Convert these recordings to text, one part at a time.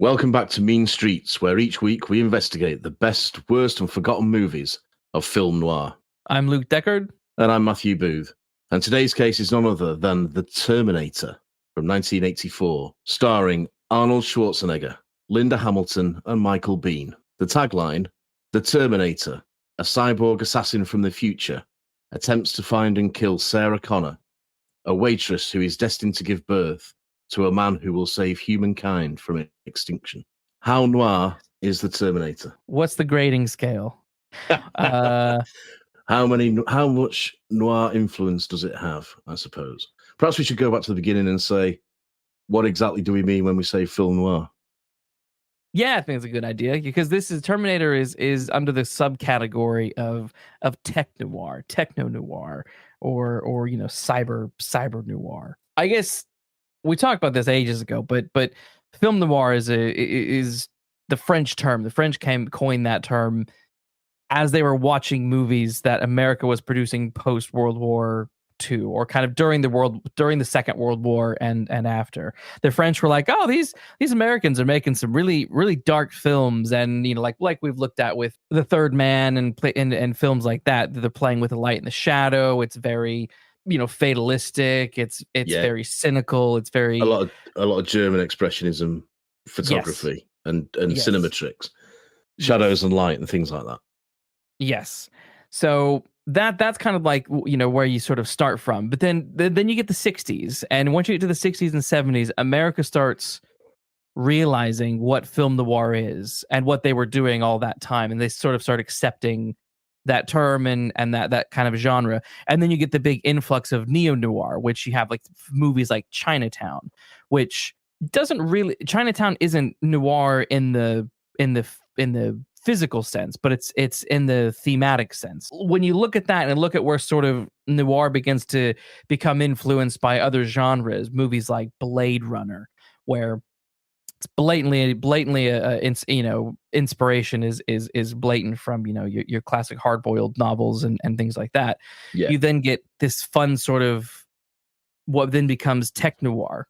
Welcome back to Mean Streets, where each week we investigate the best, worst, and forgotten movies of film noir. I'm Luke Deckard. And I'm Matthew Booth. And today's case is none other than The Terminator from 1984, starring Arnold Schwarzenegger, Linda Hamilton, and Michael Biehn. The tagline, The Terminator, a cyborg assassin from the future, attempts to find and kill Sarah Connor, a waitress who is destined to give birth to a man who will save humankind from extinction. How noir is The Terminator? What's the grading scale? How much noir influence does it have, I suppose? Perhaps we should go back to the beginning and say, what exactly do we mean when we say film noir? Yeah, I think it's a good idea because this is Terminator is under the subcategory of tech noir, techno noir, or cyber noir. I guess we talked about this ages ago, but film noir is the French term. The French coined that term as they were watching movies that America was producing post World War II, or kind of during the Second World War and after. The French were like, oh, these Americans are making some really, really dark films, and like we've looked at with The Third Man and films like that. They're playing with the light and the shadow. It's very fatalistic. It's very cynical. It's very a lot of German expressionism photography. Yes. and cinema tricks, shadows and light and things like that. Yes. So that's kind of like where you sort of start from. But then you get the 60s, and once you get to the 60s and 70s, America starts realizing what film noir is and what they were doing all that time, and they sort of start accepting that term and that kind of genre. And then you get the big influx of neo-noir, which you have like movies like Chinatown, which Chinatown isn't noir in the physical sense, but it's in the thematic sense. When you look at that and look at where sort of noir begins to become influenced by other genres, movies like Blade Runner, where it's blatantly inspiration is blatant from your classic hard-boiled novels and things like that. Yeah. You then get this fun sort of what then becomes tech noir,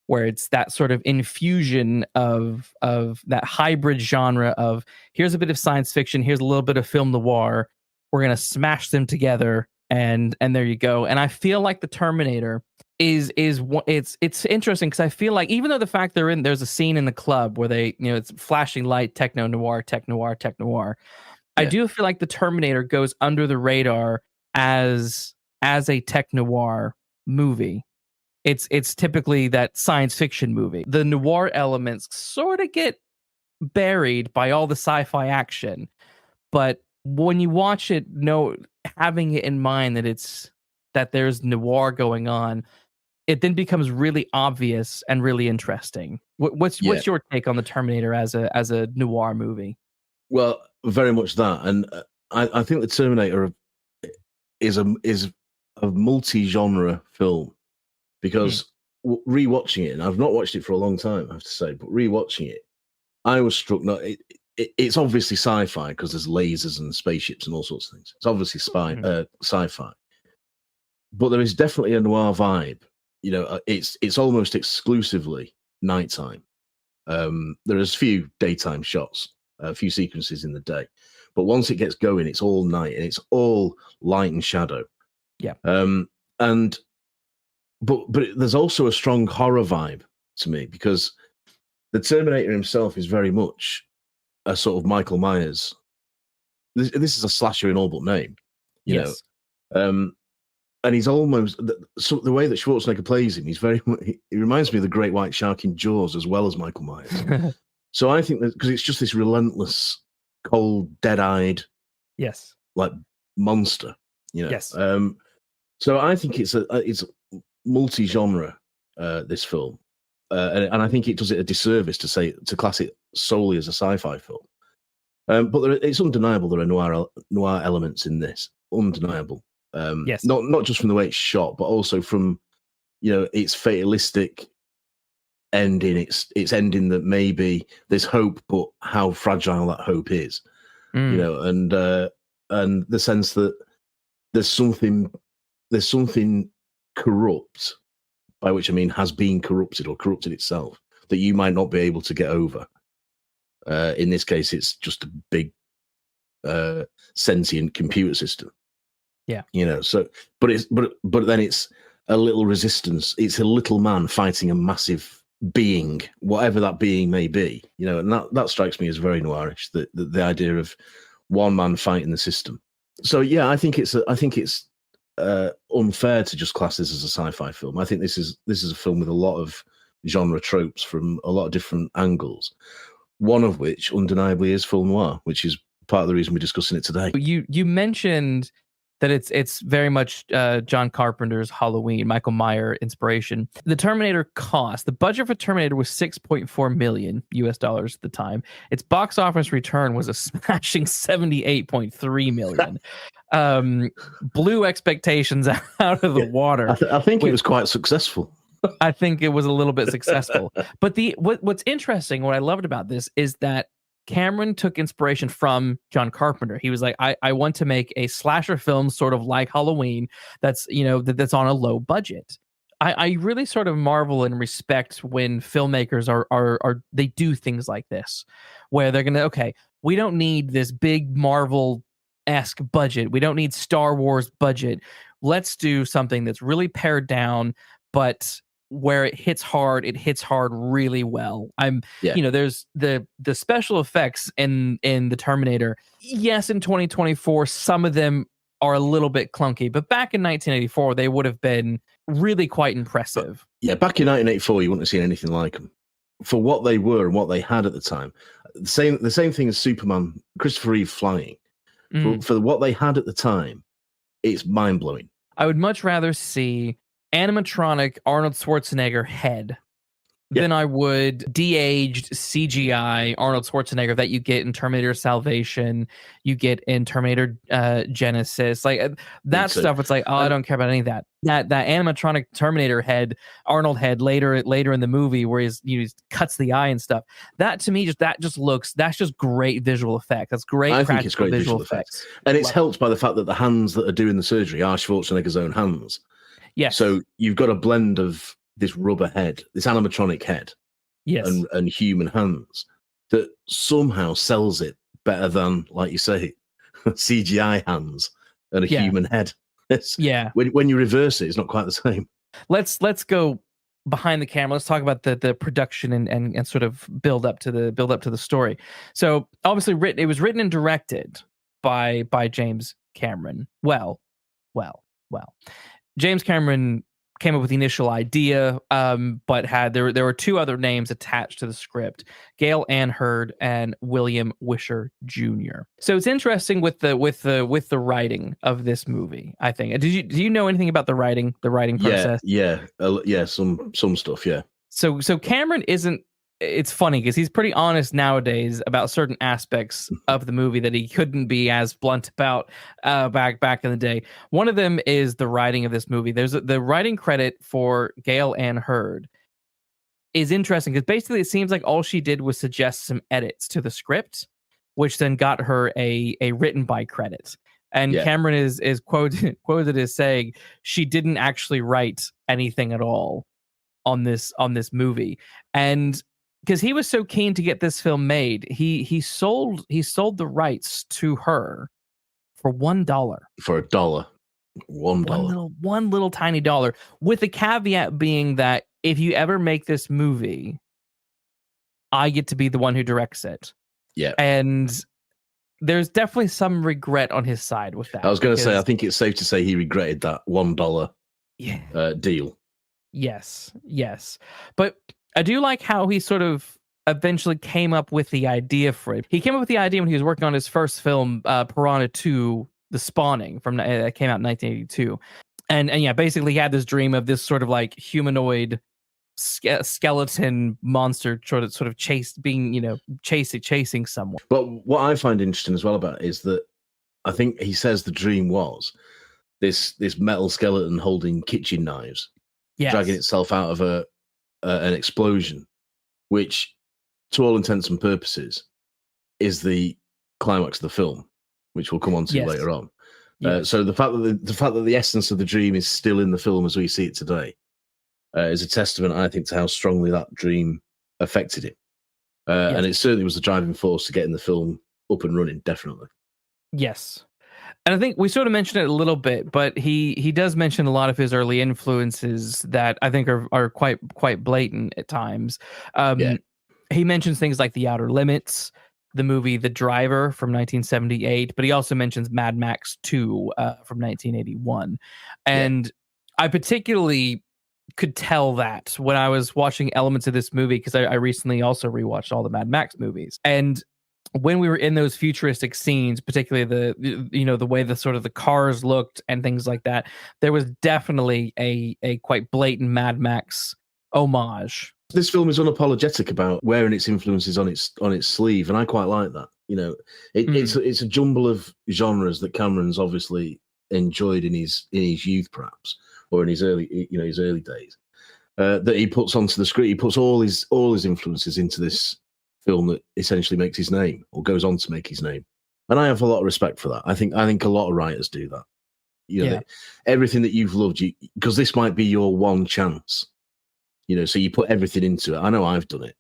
where it's that sort of infusion of that hybrid genre of here's a bit of science fiction, here's a little bit of film noir. We're gonna smash them together, and there you go. And I feel like The Terminator is it's interesting because I feel like even though the fact there's a scene in the club where they it's flashing light, techno noir. Yeah. I do feel like The Terminator goes under the radar as a tech noir movie. It's typically that science fiction movie. The noir elements sort of get buried by all the sci-fi action, but when you watch it, having it in mind that there's noir going on, it then becomes really obvious and really interesting. What's your take on The Terminator as a noir movie? Well, very much that, and I think The Terminator is a multi-genre film. Because rewatching it, and I've not watched it for a long time, I have to say, but rewatching it, I was struck. It's obviously sci-fi because there's lasers and spaceships and all sorts of things. It's obviously sci-fi, but there is definitely a noir vibe. It's almost exclusively nighttime. There's a few daytime shots, a few sequences in the day, but once it gets going, it's all night and it's all light and shadow. Yeah, But there's also a strong horror vibe to me because the Terminator himself is very much a sort of Michael Myers. This is a slasher in all but name, you know. And he's almost the way that Schwarzenegger plays him. He reminds me of the Great White Shark in Jaws as well as Michael Myers. So I think that because it's just this relentless, cold, dead-eyed, like monster, Yes. So I think it's multi-genre, this film, and I think it does it a disservice to class it solely as a sci-fi film. But it's undeniable there are noir elements in this, undeniable. Not just from the way it's shot, but also from its fatalistic ending. Its ending that maybe there's hope, but how fragile that hope is, and the sense that there's something corrupt, by which I mean has been corrupted or corrupted itself, that you might not be able to get over. In this case, it's just a big sentient computer system. Yeah. So but then it's a little resistance. It's a little man fighting a massive being, whatever that being may be. And that strikes me as very noirish. The idea of one man fighting the system. So yeah, I think it's unfair to just class this as a sci-fi film. I think this is a film with a lot of genre tropes from a lot of different angles. One of which undeniably is film noir, which is part of the reason we're discussing it today. You mentioned that it's very much John Carpenter's Halloween, Michael Myers inspiration. The Terminator the budget for Terminator was $6.4 million US at the time. Its box office return was a smashing $78.3 million. Blew expectations out of the water. I think it was quite successful. I think it was a little bit successful. But what's interesting, what I loved about this is that Cameron took inspiration from John Carpenter. He was like, I want to make a slasher film sort of like Halloween that's, that's on a low budget. I really sort of marvel and respect when filmmakers are they do things like this, where they're going to, okay, we don't need this big Marvel-esque budget. We don't need Star Wars budget. Let's do something that's really pared down, but where it hits hard really well. There's the special effects in the Terminator. Yes, in 2024, some of them are a little bit clunky, but back in 1984, they would have been really quite impressive. Yeah, back in 1984, you wouldn't have seen anything like them for what they were and what they had at the time. The same thing as Superman, Christopher Reeve flying. For what they had at the time, it's mind blowing. I would much rather see animatronic Arnold Schwarzenegger head than I would de-aged CGI Arnold Schwarzenegger that you get in Terminator Salvation, you get in Terminator Genesis, like that stuff. It's like, I don't care about any of that. That animatronic Terminator head, Arnold head later in the movie where he cuts the eye and stuff. That to me that's just great visual effect. That's great. I think it's great visual effects, and it's helped by the fact that the hands that are doing the surgery are Schwarzenegger's own hands. Yes. So you've got a blend of this rubber head, this animatronic head, yes, and human hands that somehow sells it better than, like you say, CGI hands and a human head. When you reverse it, it's not quite the same. Let's go behind the camera. Let's talk about the production and sort of build up to the story. So obviously it was written and directed by James Cameron. Well. James Cameron came up with the initial idea, but there were two other names attached to the script: Gale and Hurd and William Wisher Jr. So it's interesting with the writing of this movie. I think. Do you know anything about the writing process? Some stuff. Yeah. So Cameron isn't. It's funny because he's pretty honest nowadays about certain aspects of the movie that he couldn't be as blunt about back in the day. One of them is the writing of this movie. There's the writing credit for Gale Ann Hurd is interesting because basically it seems like all she did was suggest some edits to the script, which then got her a written by credit. And Cameron is quoted as saying she didn't actually write anything at all on this movie. And because he was so keen to get this film made, he sold the rights to her for $1. For $1. $1. One little tiny dollar, with the caveat being that if you ever make this movie, I get to be the one who directs it. Yeah. And there's definitely some regret on his side with that. I was going to say, I think it's safe to say he regretted that $1 deal. Yes. But I do like how he sort of eventually came up with the idea for it. He came up with the idea when he was working on his first film, Piranha 2, The Spawning, that came out in 1982. And basically he had this dream of this sort of like humanoid skeleton monster sort of chasing someone. But what I find interesting as well about it is that I think he says the dream was this metal skeleton holding kitchen knives, dragging itself out of an explosion, which, to all intents and purposes, is the climax of the film, which we'll come on to later on. So the fact that the essence of the dream is still in the film as we see it today is a testament, I think, to how strongly that dream affected it. And it certainly was the driving force to getting the film up and running, definitely. Yes. And I think we sort of mentioned it a little bit, but he does mention a lot of his early influences that I think are quite blatant at times. He mentions things like The Outer Limits, the movie The Driver from 1978, but he also mentions Mad Max 2 from 1981. And I particularly could tell that when I was watching elements of this movie, because I recently also rewatched all the Mad Max movies. And when we were in those futuristic scenes, particularly the way the sort of the cars looked and things like that, there was definitely a quite blatant Mad Max homage. This film is unapologetic about wearing its influences on its sleeve, and I quite like that. It's a jumble of genres that Cameron's obviously enjoyed in his youth, perhaps, or in his early days. That he puts onto the screen. He puts all his influences into this film that essentially makes his name, or goes on to make his name. And I have a lot of respect for that. I think a lot of writers do that. Everything that you've loved, because this might be your one chance. So you put everything into it. I know I've done it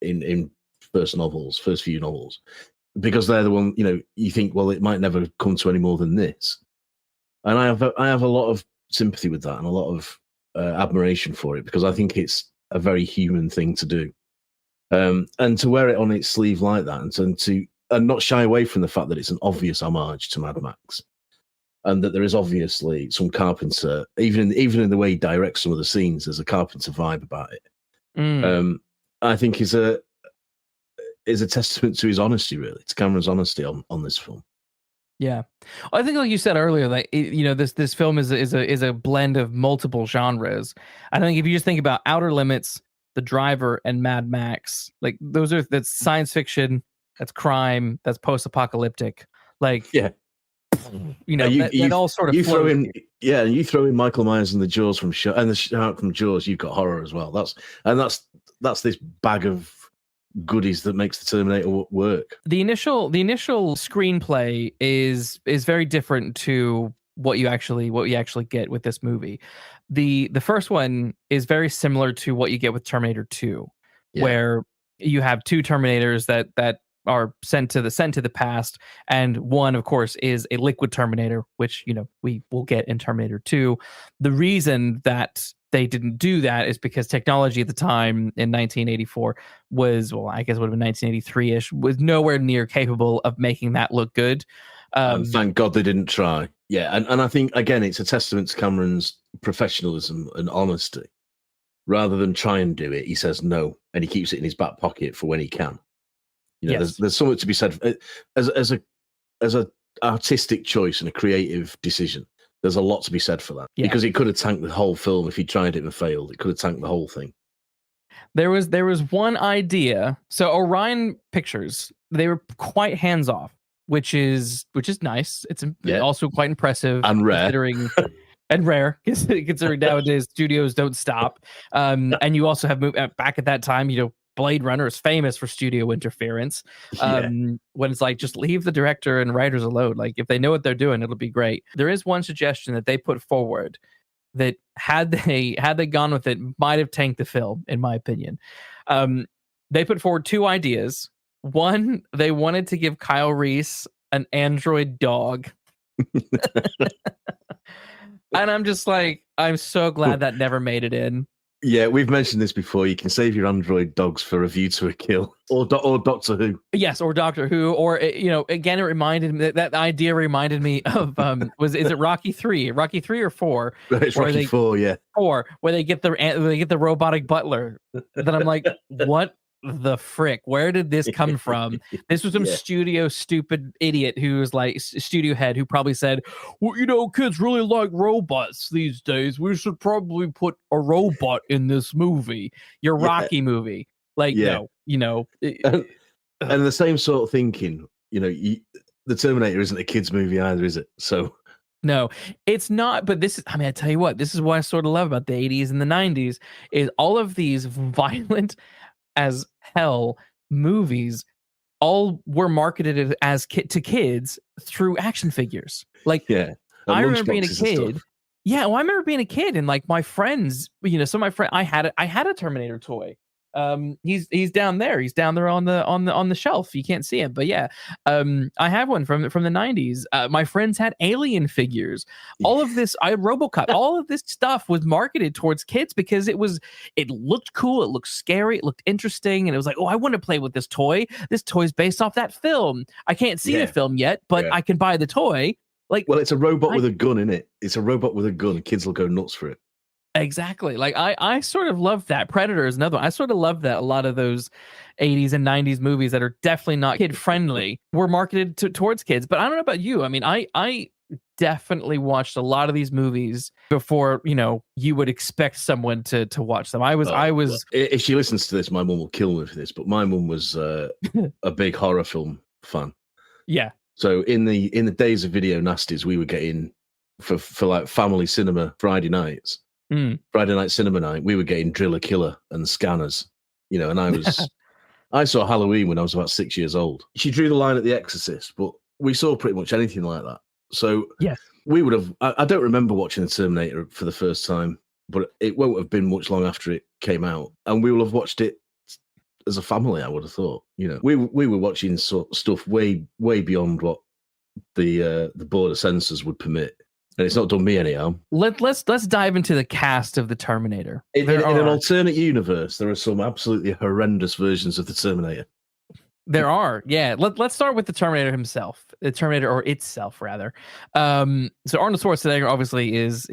in first few novels, because they're the one. You think, well, it might never come to any more than this. And I have a lot of sympathy with that and a lot of admiration for it, because I think it's a very human thing to do. And to wear it on its sleeve like that, and not shy away from the fact that it's an obvious homage to Mad Max, and that there is obviously some Carpenter, even in the way he directs some of the scenes, there's a Carpenter vibe about it. I think is a testament to his honesty, really, to Cameron's honesty on this film. Yeah, I think, like you said earlier, like this film is a blend of multiple genres. I think if you just think about Outer Limits, The Driver, and Mad Max, like that's science fiction, that's crime, that's post-apocalyptic. Like, that all sort of you throw in, and you throw in Michael Myers and the Jaws from the shark from Jaws, you've got horror as well. That's this bag of goodies that makes the Terminator work. The initial screenplay is very different to what you actually get with this movie. The first one is very similar to what you get with Terminator 2, where you have two Terminators that are sent to the past, and one, of course, is a liquid Terminator, which we will get in Terminator 2. The reason that they didn't do that is because technology at the time in 1984 was, well, I guess it would have been 1983-ish, was nowhere near capable of making that look good. Thank God they didn't try. Yeah, and I think, again, it's a testament to Cameron's professionalism and honesty. Rather than try and do it, he says no, and he keeps it in his back pocket for when he can. There's something to be said as a artistic choice and a creative decision. There's a lot to be said for that, because it could have tanked the whole film if he tried it and failed. It could have tanked the whole thing. There was one idea. So Orion Pictures, they were quite hands off, which is nice. It's also quite impressive and rare. Considering nowadays studios don't stop. And you also have back at that time, Blade Runner is famous for studio interference. When it's like, just leave the director and writers alone. Like, if they know what they're doing, it'll be great. There is one suggestion that they put forward that had they gone with it, might have tanked the film, in my opinion. They put forward two ideas. One, they wanted to give Kyle Reese an android dog. And I'm just like, I'm so glad that never made it in. Yeah, we've mentioned this before. You can save your android dogs for A View to a Kill, or Doctor Who. Yes, or Doctor Who, or again, it reminded me that idea reminded me of is it Rocky 3? Rocky 3 or 4? It's Rocky 4, yeah. 4, where they get the robotic butler. Then I'm like, what the frick? Where did this come from? This was some studio stupid idiot who was like studio head who probably said, well, kids really like robots these days. We should probably put a robot in this movie, your Rocky movie. Like, no, and the same sort of thinking. The Terminator isn't a kids movie either, is it? So no, it's not. But I tell you what, this is what I sort of love about the 80s and the 90s is all of these violent as hell movies all were marketed as to kids through action figures. Like, I remember being a kid. Yeah, well, I remember being a kid and like my friends, some of my friends, I had a Terminator toy. He's down there. He's down there on the shelf. You can't see him, but yeah. I have one from the 90s. My friends had Alien figures. All of this, I had RoboCop. All of this stuff was marketed towards kids because it looked cool, it looked scary, it looked interesting, and it was like, oh, I want to play with this toy. This toy's based off that film. I can't see the film yet, but I can buy the toy. Like, well, it's a robot with a gun in it. It's a robot with a gun. Kids will go nuts for it. Exactly. Like I sort of love that. Predator is another one. I sort of love that a lot of those 80s and 90s movies that are definitely not kid friendly were marketed towards kids. But I don't know about you. I mean, I definitely watched a lot of these movies before, you would expect someone to watch them. I was if she listens to this, my mum will kill me for this, but my mum was a big horror film fan. Yeah. So in the days of video nasties, we were getting for like family cinema Friday nights. Friday night cinema night, we were getting Driller Killer and Scanners, and I saw Halloween when I was about 6 years old. She drew the line at The Exorcist, but we saw pretty much anything like that. So yes, we would have, I don't remember watching The Terminator for the first time, but it won't have been much long after it came out. And we will have watched it as a family, I would have thought. We were watching stuff way beyond what the border censors would permit. And it's not done me any harm. Let's dive into the cast of the Terminator. In an alternate universe, there are some absolutely horrendous versions of the Terminator. There are, yeah. Let's start with the Terminator himself. The Terminator, or itself, rather. So Arnold Schwarzenegger obviously is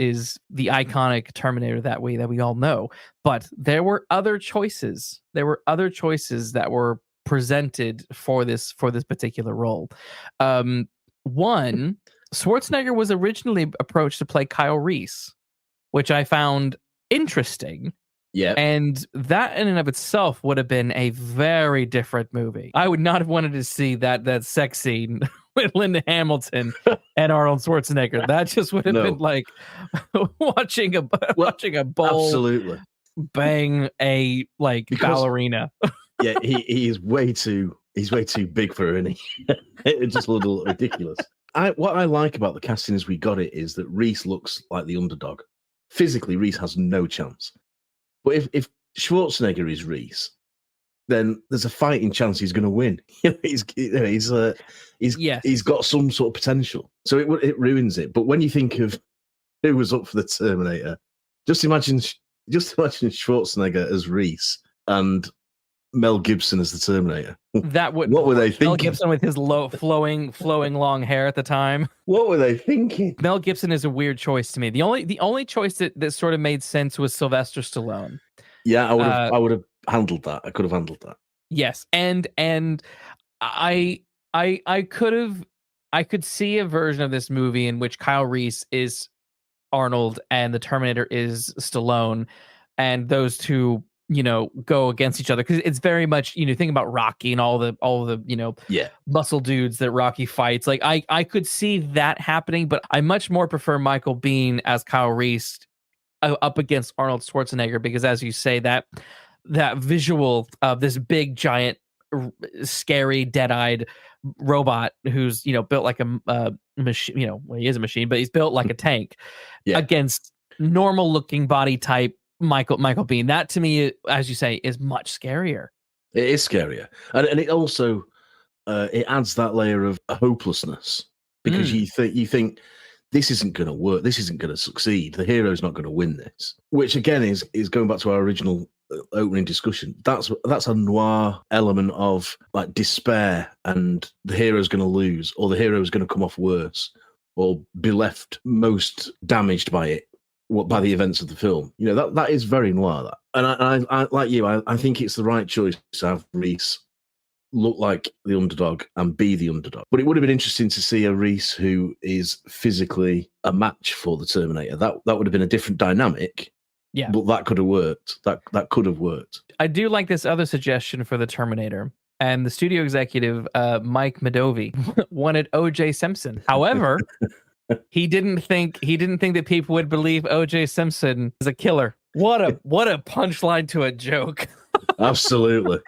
the iconic Terminator that we all know. But there were other choices. There were other choices that were presented for this particular role. One, Schwarzenegger was originally approached to play Kyle Reese, which I found interesting. Yeah. And that in and of itself would have been a very different movie. I would not have wanted to see that sex scene with Linda Hamilton and Arnold Schwarzenegger. That just would have been like watching a bull absolutely bang a ballerina. Yeah, he's way too big for her, isn't he? It just looked a little ridiculous. What I like about the casting as we got it is that Reese looks like the underdog. Physically, Reese has no chance. But if Schwarzenegger is Reese, then there's a fighting chance he's going to win. He's got some sort of potential. So it ruins it. But when you think of who was up for the Terminator, just imagine Schwarzenegger as Reese and Mel Gibson as the Terminator. What were they thinking? Mel Gibson with his flowing long hair at the time. What were they thinking? Mel Gibson is a weird choice to me. The only choice that sort of made sense was Sylvester Stallone. Yeah, I would have handled that. I could have handled that. Yes, and I could see a version of this movie in which Kyle Reese is Arnold and the Terminator is Stallone, and those two go against each other, because it's very much think about Rocky and all the muscle dudes that Rocky fights. Like I could see that happening, but I much more prefer Michael Biehn as Kyle Reese up against Arnold Schwarzenegger, because as you say, that visual of this big giant scary dead-eyed robot who's built like a machine, well, he is a machine, but he's built like a tank against normal looking body type Michael Biehn. That to me, as you say, is much scarier. It is scarier, and it also it adds that layer of hopelessness, because you think this isn't going to work, this isn't going to succeed, the hero's not going to win this. Which again is going back to our original opening discussion. That's a noir element of like despair, and the hero's going to lose, or the hero's going to come off worse, or be left most damaged by it. By the events of the film, that is very noir. That, and I like you. I think it's the right choice to have Reese look like the underdog and be the underdog. But it would have been interesting to see a Reese who is physically a match for the Terminator. That would have been a different dynamic. Yeah, but that could have worked. That could have worked. I do like this other suggestion for the Terminator. And the studio executive, Mike Medovy, wanted O.J. Simpson. However, he didn't think that people would believe O.J. Simpson is a killer. What a punchline to a joke. Absolutely.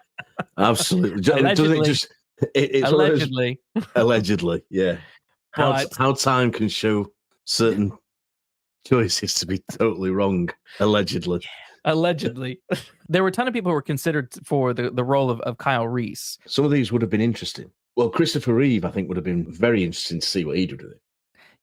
Allegedly. Allegedly, yeah. How time can show certain choices to be totally wrong. Allegedly. Allegedly. There were a ton of people who were considered for the role of Kyle Reese. Some of these would have been interesting. Well, Christopher Reeve, I think, would have been very interesting to see what he'd do with it.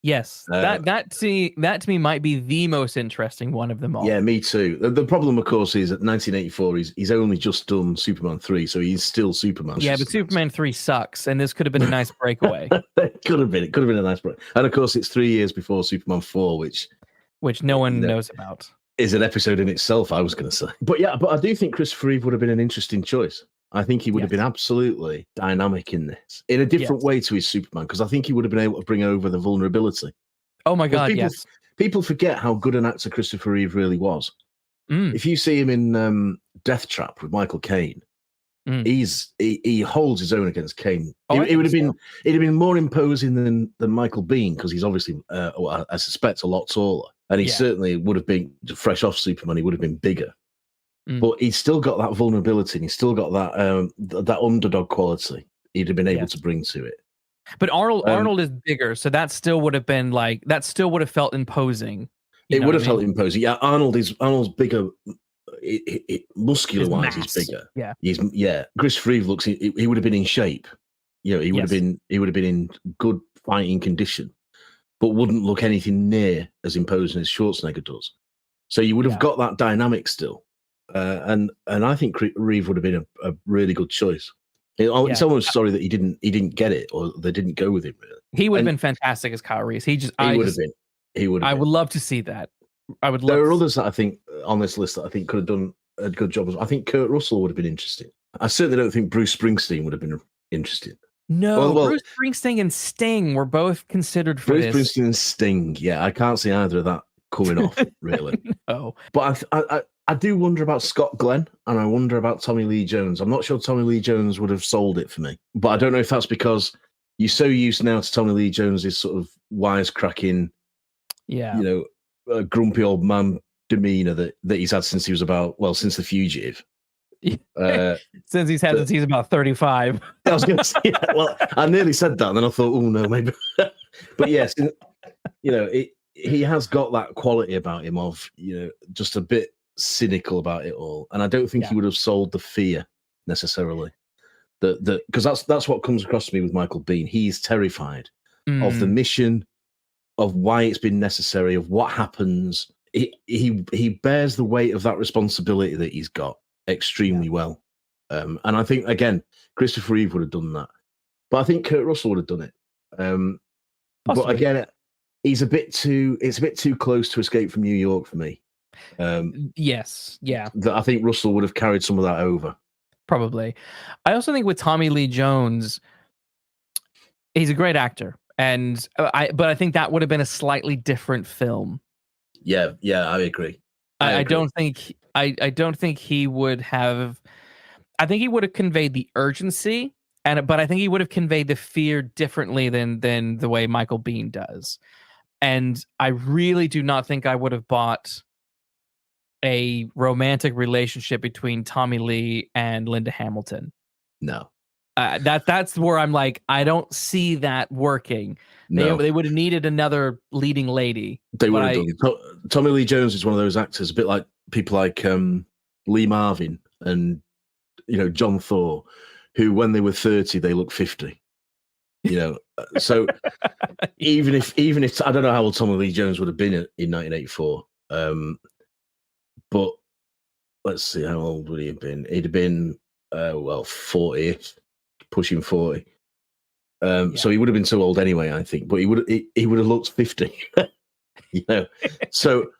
Yes, that to me might be the most interesting one of them all. Yeah, me too. The problem, of course, is that 1984, he's only just done Superman 3, so he's still Superman. Yeah, but Superman 3 sucks, and this could have been a nice breakaway. It could have been a nice break. And of course, it's 3 years before Superman 4, which no one knows about. Is an episode in itself, I was going to say. But I do think Christopher Reeve would have been an interesting choice. I think he would have been absolutely dynamic in this, in a different way to his Superman, because I think he would have been able to bring over the vulnerability. Oh my God, yes. People forget how good an actor Christopher Reeve really was. If you see him in Death Trap with Michael Caine, he holds his own against Caine. He would have been he'd have been more imposing than Michael Biehn, because he's obviously, I suspect, a lot taller, and he certainly would have been fresh off Superman. He would have been bigger. But he's still got that vulnerability, and he's still got that underdog quality he'd have been able to bring to it. But Arnold is bigger, so that still would have been felt imposing. It would have felt imposing. Yeah, Arnold's bigger, muscular wise, he's bigger. Yeah, Chris Reeve looks. He would have been in shape. You know, he would have been in good fighting condition, but wouldn't look anything near as imposing as Schwarzenegger does. So you would have got that dynamic still. And I think Reeve would have been a really good choice. It's almost sorry that he didn't get it, or they didn't go with him. Really. He would have been fantastic as Kyle Reese. He would have been. I would love to see that. There are others that I think on this list that I think could have done a good job. I think Kurt Russell would have been interesting. I certainly don't think Bruce Springsteen would have been interesting. No, Bruce Springsteen and Sting were both considered for this. Bruce Springsteen and Sting. Yeah, I can't see either of that coming off really. No, but I do wonder about Scott Glenn, and I wonder about Tommy Lee Jones. I'm not sure Tommy Lee Jones would have sold it for me, but I don't know if that's because you're so used now to Tommy Lee Jones's sort of wisecracking, grumpy old man demeanor that he's had since he was since The Fugitive. Since he's about 35. I was going to say, well, I nearly said that, and then I thought, oh no, maybe. But yes, he has got that quality about him of, just a bit cynical about it all, and I don't think he would have sold the fear necessarily. Because that's what comes across to me with Michael Biehn. He's terrified of the mission, of why it's been necessary, of what happens. He bears the weight of that responsibility that he's got extremely well, and I think again Christopher Reeve would have done that, but I think Kurt Russell would have done it. But again, it's a bit too close to Escape from New York for me. Yes, yeah. That I think Russell would have carried some of that over. Probably. I also think with Tommy Lee Jones, he's a great actor, but I think that would have been a slightly different film. Yeah, I agree. I don't think he would have. I think he would have conveyed the urgency, but I think he would have conveyed the fear differently than the way Michael Biehn does. And I really do not think I would have bought a romantic relationship between Tommy Lee and Linda Hamilton. No. That's where I'm like, I don't see that working. No. They would have needed another leading lady. They would have done. Tommy Lee Jones is one of those actors, a bit like people like Lee Marvin and John Thor, who when they were 30 they look 50. So even if I don't know how old Tommy Lee Jones would have been in 1984. But let's see, how old would he have been? He'd have been 40, pushing 40. So he would have been too old anyway, I think. But he would have looked 50. So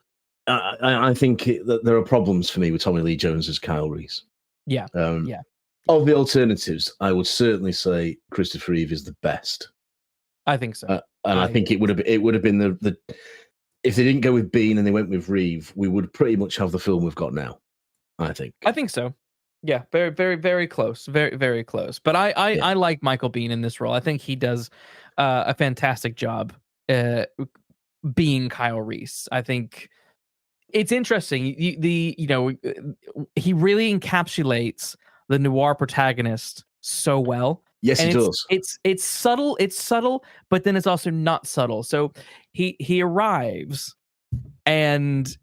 I think that there are problems for me with Tommy Lee Jones as Kyle Reese. Yeah. Of the alternatives, I would certainly say Christopher Reeve is the best. I think so. And I think it would have been the if they didn't go with Biehn and they went with Reeve, we would pretty much have the film we've got now. I think so. Yeah, very, very, very close. Very, very close. But I like Michael Biehn in this role. I think he does a fantastic job being Kyle Reese. I think it's interesting. He really encapsulates the noir protagonist so well. Yes, and he does. It's subtle. It's subtle, but then it's also not subtle. So he arrives, and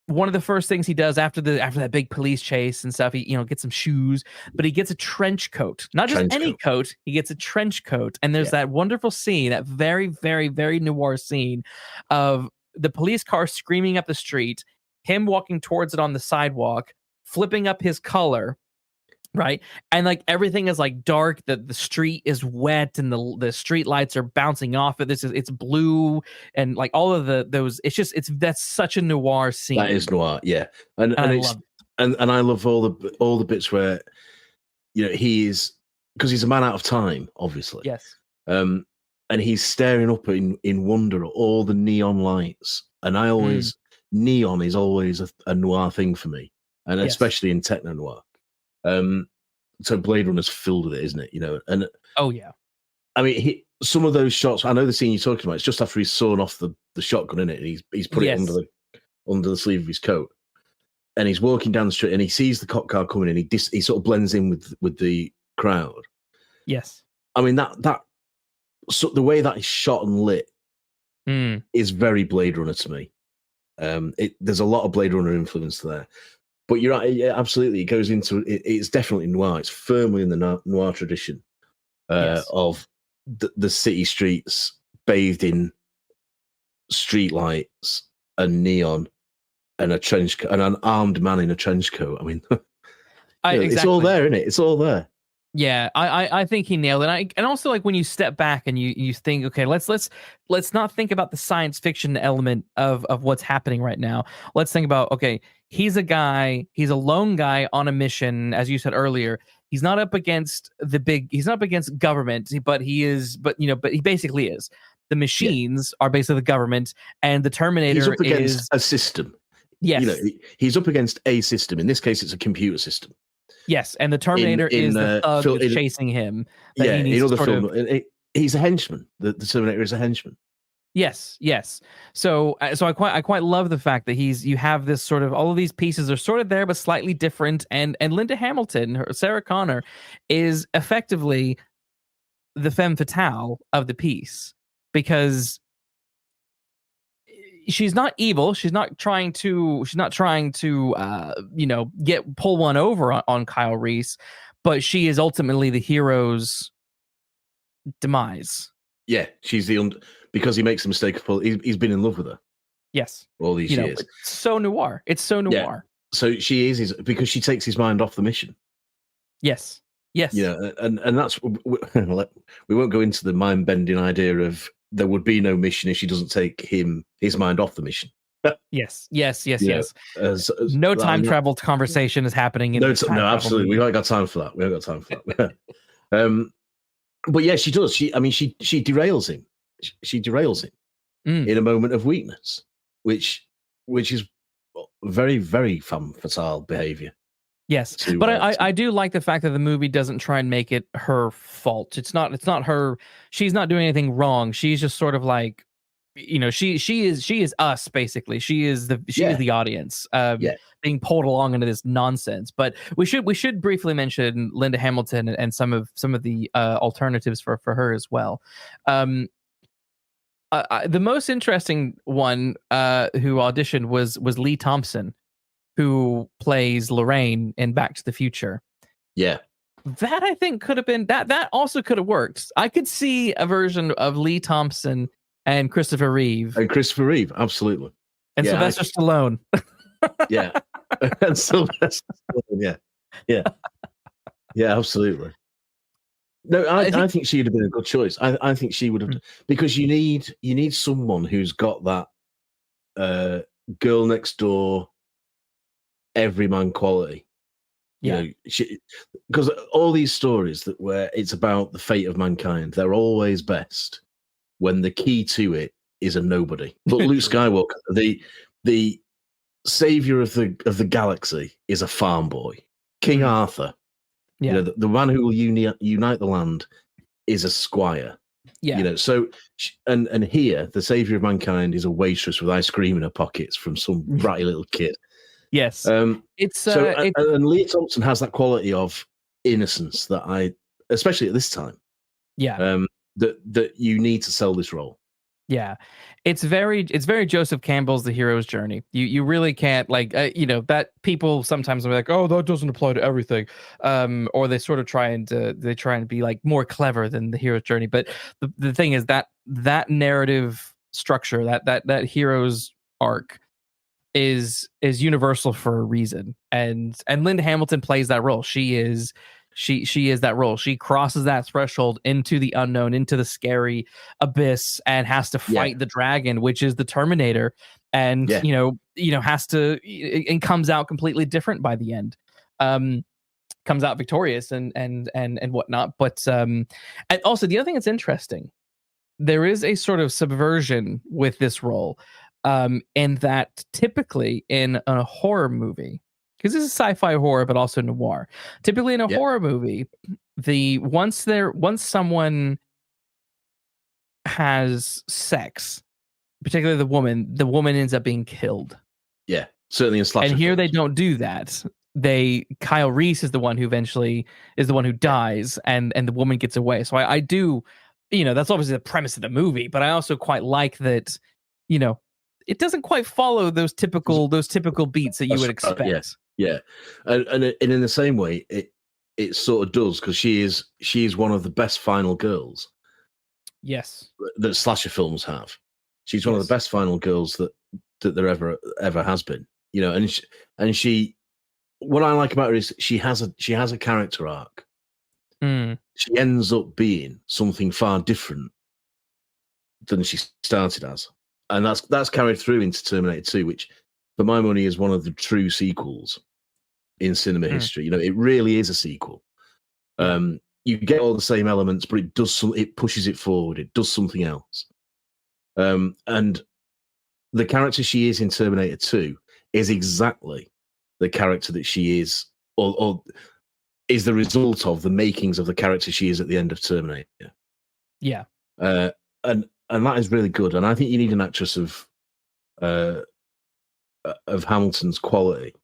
one of the first things he does after that big police chase and stuff, he gets some shoes, but he gets a trench coat. Not just any coat, he gets a trench coat. And there's that wonderful scene, that very, very, very noir scene of the police car screaming up the street, him walking towards it on the sidewalk, flipping up his color, right? And like everything is like dark, the street is wet and the street lights are bouncing off it. It's blue and like all of those, that's such a noir scene. That is noir, yeah. And I love all the bits where he is, because he's a man out of time, obviously. Yes. And he's staring up in wonder at all the neon lights. And I always neon is always a noir thing for me. And especially in techno noir. So Blade Runner's filled with it, isn't it? And oh yeah, I mean, some of those shots. I know the scene you're talking about. It's just after he's sawn off the shotgun in it, and he's put it under the sleeve of his coat, and he's walking down the street, and he sees the cop car coming in. He sort of blends in with the crowd. Yes, I mean that so the way that is shot and lit is very Blade Runner to me. There's a lot of Blade Runner influence there. But you're right, yeah, absolutely. It goes into it's definitely noir. It's firmly in the noir tradition of the city streets bathed in street lights and neon and a trench coat, and an armed man in a trench coat. I mean, it's all there, isn't it? It's all there. Yeah, I think he nailed it. And also, like, when you step back and you think, okay, let's not think about the science fiction element of what's happening right now. Let's think about, okay, he's a lone guy on a mission, as you said earlier. He's not up against government, but he basically is. The machines are basically the government, and the Terminator he's up against a system. Yes, he's up against a system. In this case, it's a computer system. Yes, and the Terminator is the thug that's chasing him. He's a henchman. The Terminator is a henchman. Yes. So I quite love the fact that you have this sort of, all of these pieces are sort of there but slightly different, and Linda Hamilton, Sarah Connor, is effectively the femme fatale of the piece, because she's not evil. She's not trying to pull one over on Kyle Reese, but she is ultimately the hero's demise. Yeah, she's because he makes the mistake of he's been in love with her. Yes, all these years. It's so noir. Yeah. So she is because she takes his mind off the mission. Yes. Yeah, and that's we won't go into the mind bending idea of there would be no mission if she doesn't take his mind off the mission. Yes. No time travel conversation is happening. No, absolutely. We haven't got time for that. But yeah, she does. She derails him. She derails him in a moment of weakness, which is very, very femme fatale behavior. Yes, but I do like the fact that the movie doesn't try and make it her fault. It's not her. She's not doing anything wrong. She's just sort of like, she is us, basically. She is the audience being pulled along into this nonsense. But we should briefly mention Linda Hamilton and some of the alternatives for her as well. The most interesting one who auditioned was Lee Thompson, who plays Lorraine in Back to the Future. Yeah. That I think could have been that also could have worked. I could see a version of Lee Thompson and Christopher Reeve. Absolutely. And Sylvester Stallone. Yeah. And Sylvester Stallone, yeah. Yeah, absolutely. No, I think she would have been a good choice. I think she would have, because you need someone who's got that girl next door everyman quality. Because all these stories where it's about the fate of mankind, they're always best when the key to it is a nobody. But Luke Skywalker, the savior of the galaxy, is a farm boy. King Arthur, the man who will unite the land, is a squire. Yeah, so and here the savior of mankind is a waitress with ice cream in her pockets from some bratty little kid. Yes, and Lee Thompson has that quality of innocence that especially at this time, that you need to sell this role. Yeah, it's very Joseph Campbell's The Hero's Journey. You really can't like that people sometimes are like, oh, that doesn't apply to everything, or they sort of try and be like more clever than The Hero's Journey. But the thing is that narrative structure, that hero's arc is universal for a reason, and Linda Hamilton plays that role. She is that role. She crosses that threshold into the unknown, into the scary abyss, and has to fight the dragon, which is the Terminator, and has to and comes out completely different by the end. Comes out victorious and whatnot. But and also the other thing that's interesting, there is a sort of subversion with this role, in that typically in a horror movie, because this is sci-fi horror, but also noir. Typically in a horror movie, once someone has sex, particularly the woman ends up being killed. Yeah, certainly in slasher. And here films. they don't do that. Kyle Reese is the one who eventually is the one who dies, and the woman gets away. So I do, that's obviously the premise of the movie, but I also quite like that, it doesn't quite follow those typical beats that you would expect. Yeah, and in the same way, it sort of does, because she is one of the best final girls. Yes, that slasher films have. She's one of the best final girls that there ever has been. And she, what I like about her is she has a character arc. She ends up being something far different than she started as, and that's carried through into Terminator 2, which, for my money, is one of the true sequels in cinema history. It really is a sequel. You get all the same elements, but it pushes it forward. It does something else. And the character she is in Terminator 2 is exactly the character that she is, or is the result of the makings of the character she is at the end of Terminator. Yeah. And that is really good. And I think you need an actress of Hamilton's quality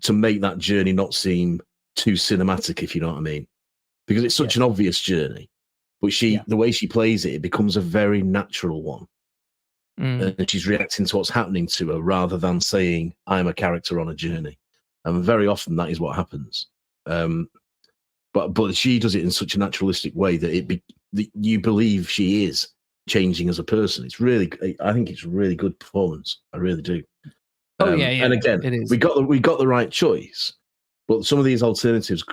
to make that journey not seem too cinematic, if you know what I mean. Because it's such an obvious journey. But the way she plays it becomes a very natural one. And she's reacting to what's happening to her rather than saying, I'm a character on a journey. And very often that is what happens. But she does it in such a naturalistic way that you believe she is changing as a person. I think it's a really good performance. I really do. And again, it is. we got the right choice, but some of these alternatives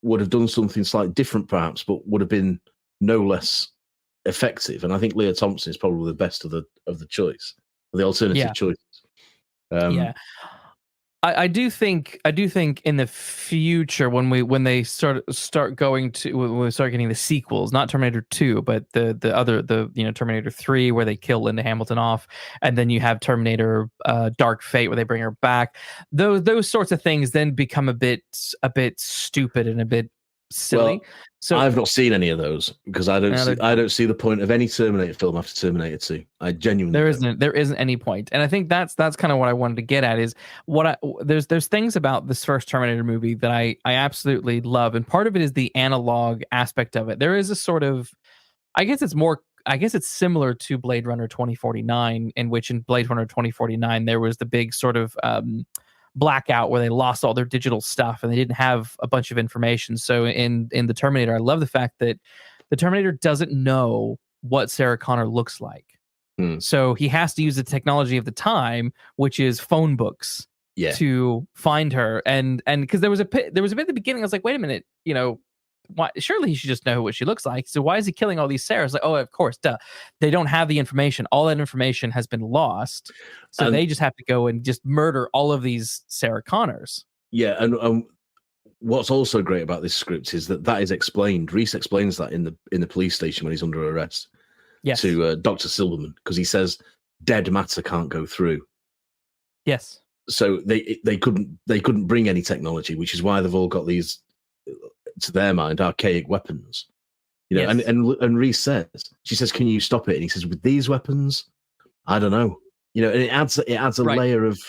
would have done something slightly different, perhaps, but would have been no less effective. And I think Leah Thompson is probably the best of the choice, the alternative choices. I do think in the future, when they start getting the sequels, not Terminator 2, but the other Terminator 3, where they kill Linda Hamilton off, and then you have Terminator Dark Fate, where they bring her back. Those sorts of things then become a bit stupid and a bit silly. Well, so I've not seen any of those, because I don't see the point of any Terminator film after Terminator 2. I genuinely there isn't any point. And I think that's kind of what I wanted to get at, is there's things about this first Terminator movie that I absolutely love, and part of it is the analog aspect of it. There is a sort of, I guess it's similar to Blade Runner 2049, in which in Blade Runner 2049 there was the big sort of blackout where they lost all their digital stuff and they didn't have a bunch of information. So in the Terminator, I love the fact that the Terminator doesn't know what Sarah Connor looks like. So he has to use the technology of the time, which is phone books, to find her. And because there was a bit at the beginning, I was like, wait a minute, why, surely he should just know what she looks like. So why is he killing all these Sarahs? Like, oh, of course, duh. They don't have the information. All that information has been lost. So they just have to go and just murder all of these Sarah Connors. Yeah, and what's also great about this script is that is explained. Reese explains that in the police station when he's under arrest. Yes. To Dr. Silverman, because he says dead matter can't go through. Yes. So they couldn't bring any technology, which is why they've all got these, to their mind, archaic weapons. And Reese she says, can you stop it? And he says, with these weapons, I don't know. And it adds a layer of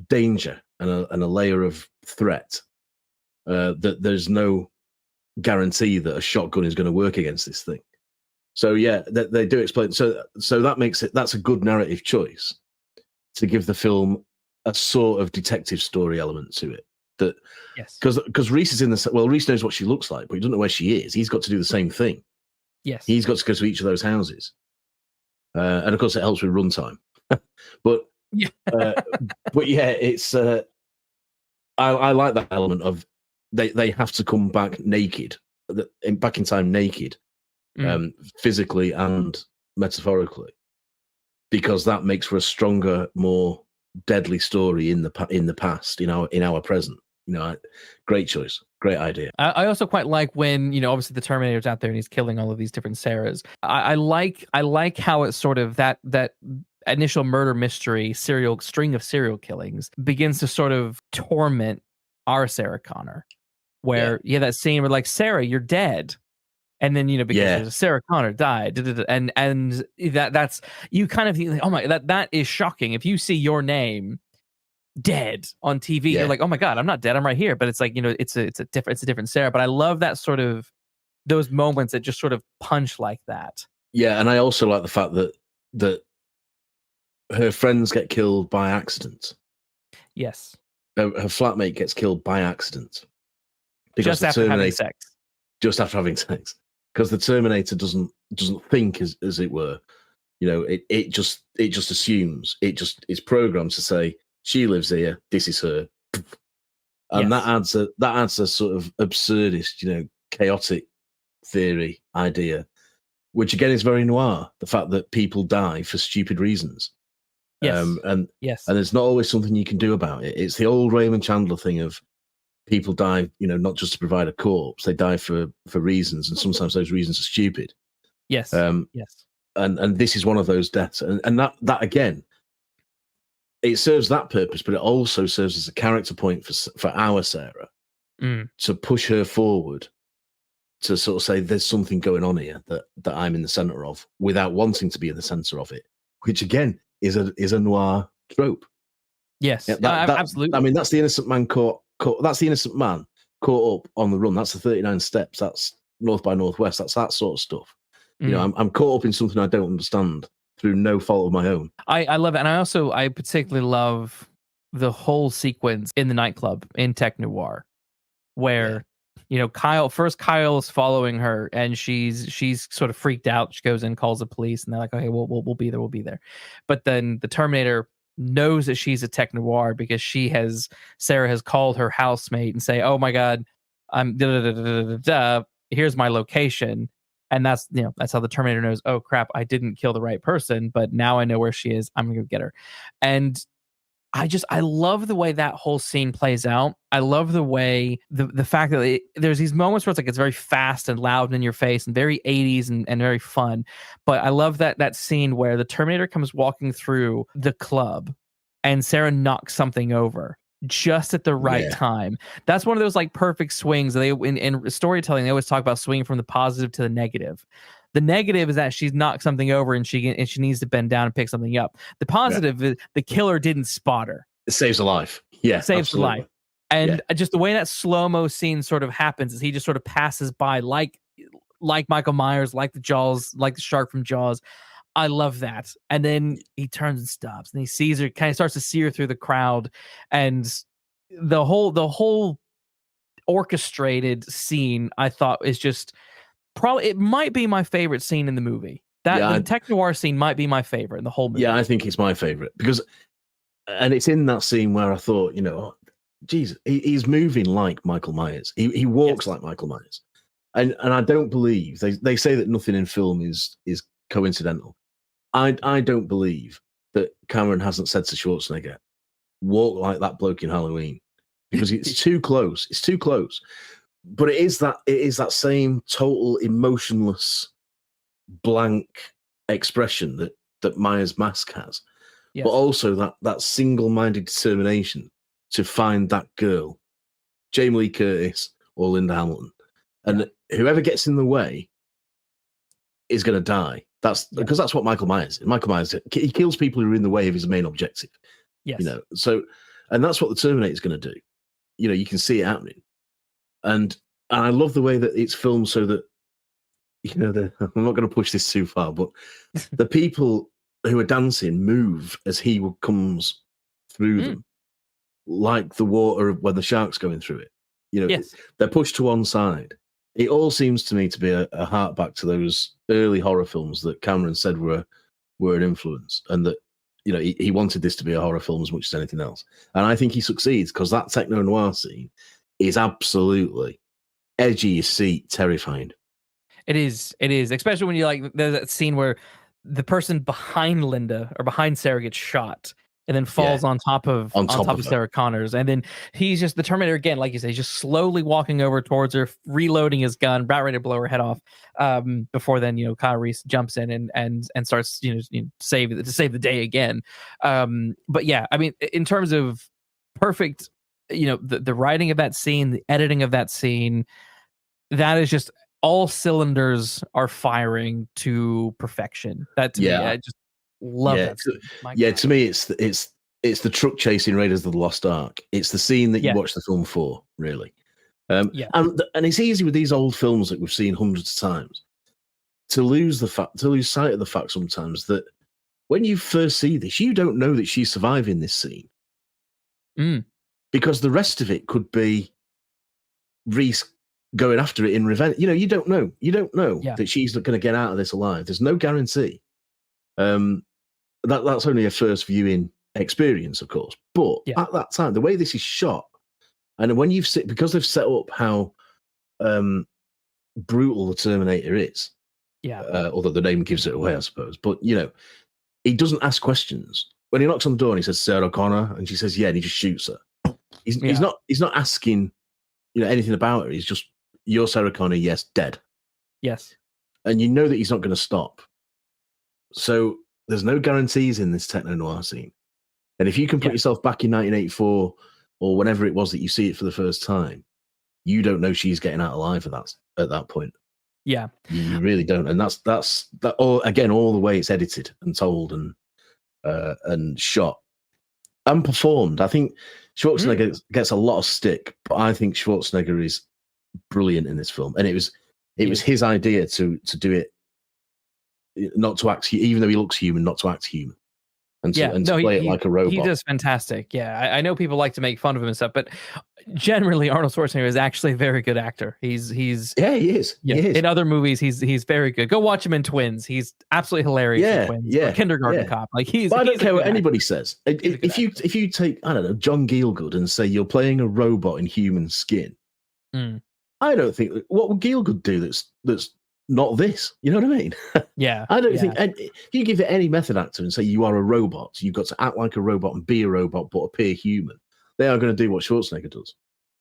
danger and a layer of threat, that there's no guarantee that a shotgun is going to work against this thing. So yeah, they do explain. So that makes it, that's a good narrative choice to give the film a sort of detective story element to it. That Yes. Because Reese is in the, well, Reese knows what she looks like, but he doesn't know where she is. He's got to do the same thing. Yes. He's got to go to each of those houses, and of course it helps with runtime. but Yeah. but yeah, it's I like that element of they have to come back naked, back in time naked, physically and metaphorically, because that makes for a stronger, more deadly story in the past, in our present. Great choice, great idea. I also quite like when, obviously the Terminator's out there and he's killing all of these different Sarahs. I like how it's sort of that initial murder mystery string of serial killings begins to sort of torment our Sarah Connor, where that scene where like, Sarah, you're dead. And then, because there's a Sarah Connor died, and that's, you kind of think, oh my, that is shocking. If you see your name dead on TV, you're like, oh my God, I'm not dead, I'm right here. But it's like, it's a different Sarah. But I love that sort of, those moments that just sort of punch like that. Yeah, and I also like the fact that her friends get killed by accident. Yes. Her flatmate gets killed by accident. Just after having sex. Just after having sex. Because the Terminator doesn't think, as it were. It just assumes. It's programmed to say, she lives here, this is her. And that adds a sort of absurdist, chaotic theory idea, which again is very noir. The fact that people die for stupid reasons. Yes. And yes. And there's not always something you can do about it. It's the old Raymond Chandler thing of people die, not just to provide a corpse. They die for reasons, and sometimes those reasons are stupid. Yes. Yes. And this is one of those deaths. And that again, it serves that purpose, but it also serves as a character point for our Sarah to push her forward, to sort of say there's something going on here that I'm in the center of, without wanting to be in the center of it, which again is a noir trope. Yes, absolutely. I mean, that's the innocent man caught. That's the innocent man caught up on the run. That's the 39 steps. That's North by Northwest. That's that sort of stuff. I'm caught up in something I don't understand through no fault of my own. I love it, and I particularly love the whole sequence in the nightclub in Tech Noir, where Kyle is following her, and she's sort of freaked out. She goes in, calls the police, and they're like, okay, we'll be there. But then the Terminator knows that she's a Tech Noir because Sarah has called her housemate and say, oh my God, I'm here's my location. And that's how the Terminator knows, oh crap, I didn't kill the right person, but now I know where she is. I'm gonna go get her. And I love the way that whole scene plays out. I love the way the fact that there's these moments where it's very fast and loud and in your face and very 80s and very fun. But I love that scene where the Terminator comes walking through the club and Sarah knocks something over just at the right time. That's one of those perfect swings. They in storytelling, they always talk about swinging from the positive to the negative. The negative is that she's knocked something over and she needs to bend down and pick something up. The positive is the killer didn't spot her. It saves a life. Yeah, saves a life. And just the way that slow-mo scene sort of happens is he just sort of passes by like Michael Myers, like the Jaws, like the shark from Jaws. I love that. And then he turns and stops and he sees her, kind of starts to see her through the crowd. And the whole orchestrated scene, I thought, is just probably, it might be my favorite scene in the movie. The Tech Noir scene might be my favorite in the whole movie. Yeah, I think it's my favorite because, and it's in that scene where I thought, geez, he's moving like Michael Myers. He walks like Michael Myers. And I don't believe, they say that nothing in film is coincidental. I don't believe that Cameron hasn't said to Schwarzenegger, walk like that bloke in Halloween, because it's too close. It's too close. But it is that same total emotionless, blank expression that Myers' mask has. Yes. But also that single-minded determination to find that girl, Jamie Lee Curtis or Linda Hamilton. And whoever gets in the way is going to die. Because that's what Michael Myers is. Michael Myers, he kills people who are in the way of his main objective. Yes. So, and that's what the Terminator is going to do. You can see it happening. And I love the way that it's filmed so that, I'm not going to push this too far, but the people who are dancing move as he comes through them, like the water when the shark's going through it. Yes. They're pushed to one side. It all seems to me to be a hark back to those early horror films that Cameron said were an influence, and that he wanted this to be a horror film as much as anything else. And I think he succeeds, because that techno noir scene is absolutely edgy as seat, terrifying. It is, especially when there's that scene where the person behind Linda or behind Sarah gets shot and then falls on top of Sarah Connors, and then he's just the Terminator again, like you say, he's just slowly walking over towards her, reloading his gun, about ready to blow her head off. Before then, Kyle Reese jumps in and starts save the day again. But yeah, I mean, in terms of perfect, the writing of that scene, the editing of that scene, that is just all cylinders are firing to perfection. That to me, I just love that scene. To me, it's the truck chasing Raiders of the Lost Ark. It's the scene that you watch the film for, really. And it's easy with these old films that we've seen hundreds of times to lose sight of the fact sometimes that when you first see this, you don't know that she's surviving this scene, because the rest of it could be Reese going after it in revenge. You don't know that she's not going to get out of this alive. There's no guarantee. That's only a first viewing experience, of course. But at that time, the way this is shot, and when because they've set up how brutal the Terminator is, although the name gives it away, I suppose. But he doesn't ask questions. When he knocks on the door and he says Sarah Connor, and she says and he just shoots her. He's not asking anything about her. He's just, you're Sarah Connor, yes, dead. Yes. And you know that he's not going to stop. So there's no guarantees in this techno noir scene. And if you can put yourself back in 1984 or whenever it was that you see it for the first time, you don't know she's getting out alive at that point. Yeah. You really don't. And that's all the way it's edited and told and shot and performed. I think Schwarzenegger gets a lot of stick, but I think Schwarzenegger is brilliant in this film. And it was his idea to do it, not to act, even though he looks human, not to act human, and to play it like a robot. He does fantastic. Yeah, I know people like to make fun of him and stuff, but generally Arnold Schwarzenegger is actually a very good actor. He is. He is. In other movies, he's very good. Go watch him in Twins. He's absolutely hilarious in Twins. Or Kindergarten Cop. Like I don't care what anybody says. If you take, I don't know, John Gielgud and say you're playing a robot in human skin, I don't think, what would Gielgud do that's not this? You know what I mean? Yeah. I don't think, if you give it any method actor and say you are a robot, you've got to act like a robot and be a robot but appear human, they are going to do what Schwarzenegger does.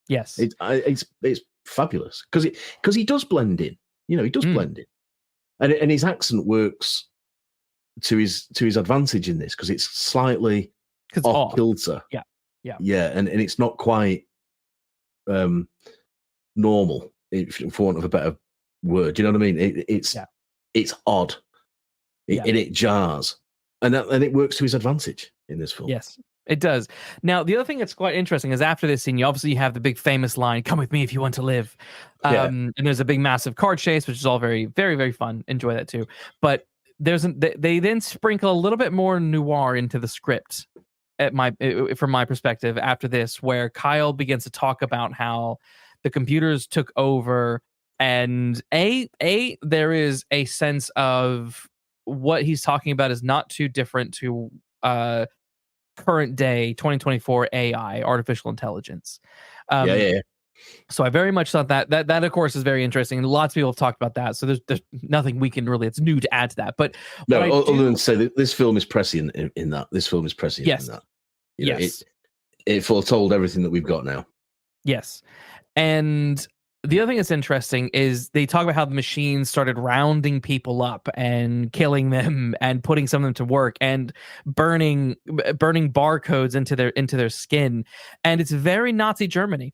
Yes. It's fabulous because he does blend in. He does blend in, and his accent works to his advantage in this because it's slightly off kilter. Yeah, and it's not quite normal, for want of a better word. You know what I mean? It's odd, and it jars, and it works to his advantage in this film. Yes, it does. Now, the other thing that's quite interesting is after this scene, you obviously have the big famous line, "Come with me if you want to live," and there's a big massive car chase, which is all very, very, very fun. Enjoy that too. But they then sprinkle a little bit more noir into the script, from my perspective. After this, where Kyle begins to talk about how the computers took over, and there is a sense of what he's talking about is not too different to current day 2024 AI, artificial intelligence. So I very much thought that of course is very interesting, and lots of people have talked about that. So there's nothing we can really, it's new to add to that. But no, other than say that this film is prescient in that. This film is prescient in that. Yes, it foretold everything that we've got now. Yes, and the other thing that's interesting is they talk about how the machines started rounding people up and killing them and putting some of them to work and burning barcodes into their skin, and it's very Nazi Germany.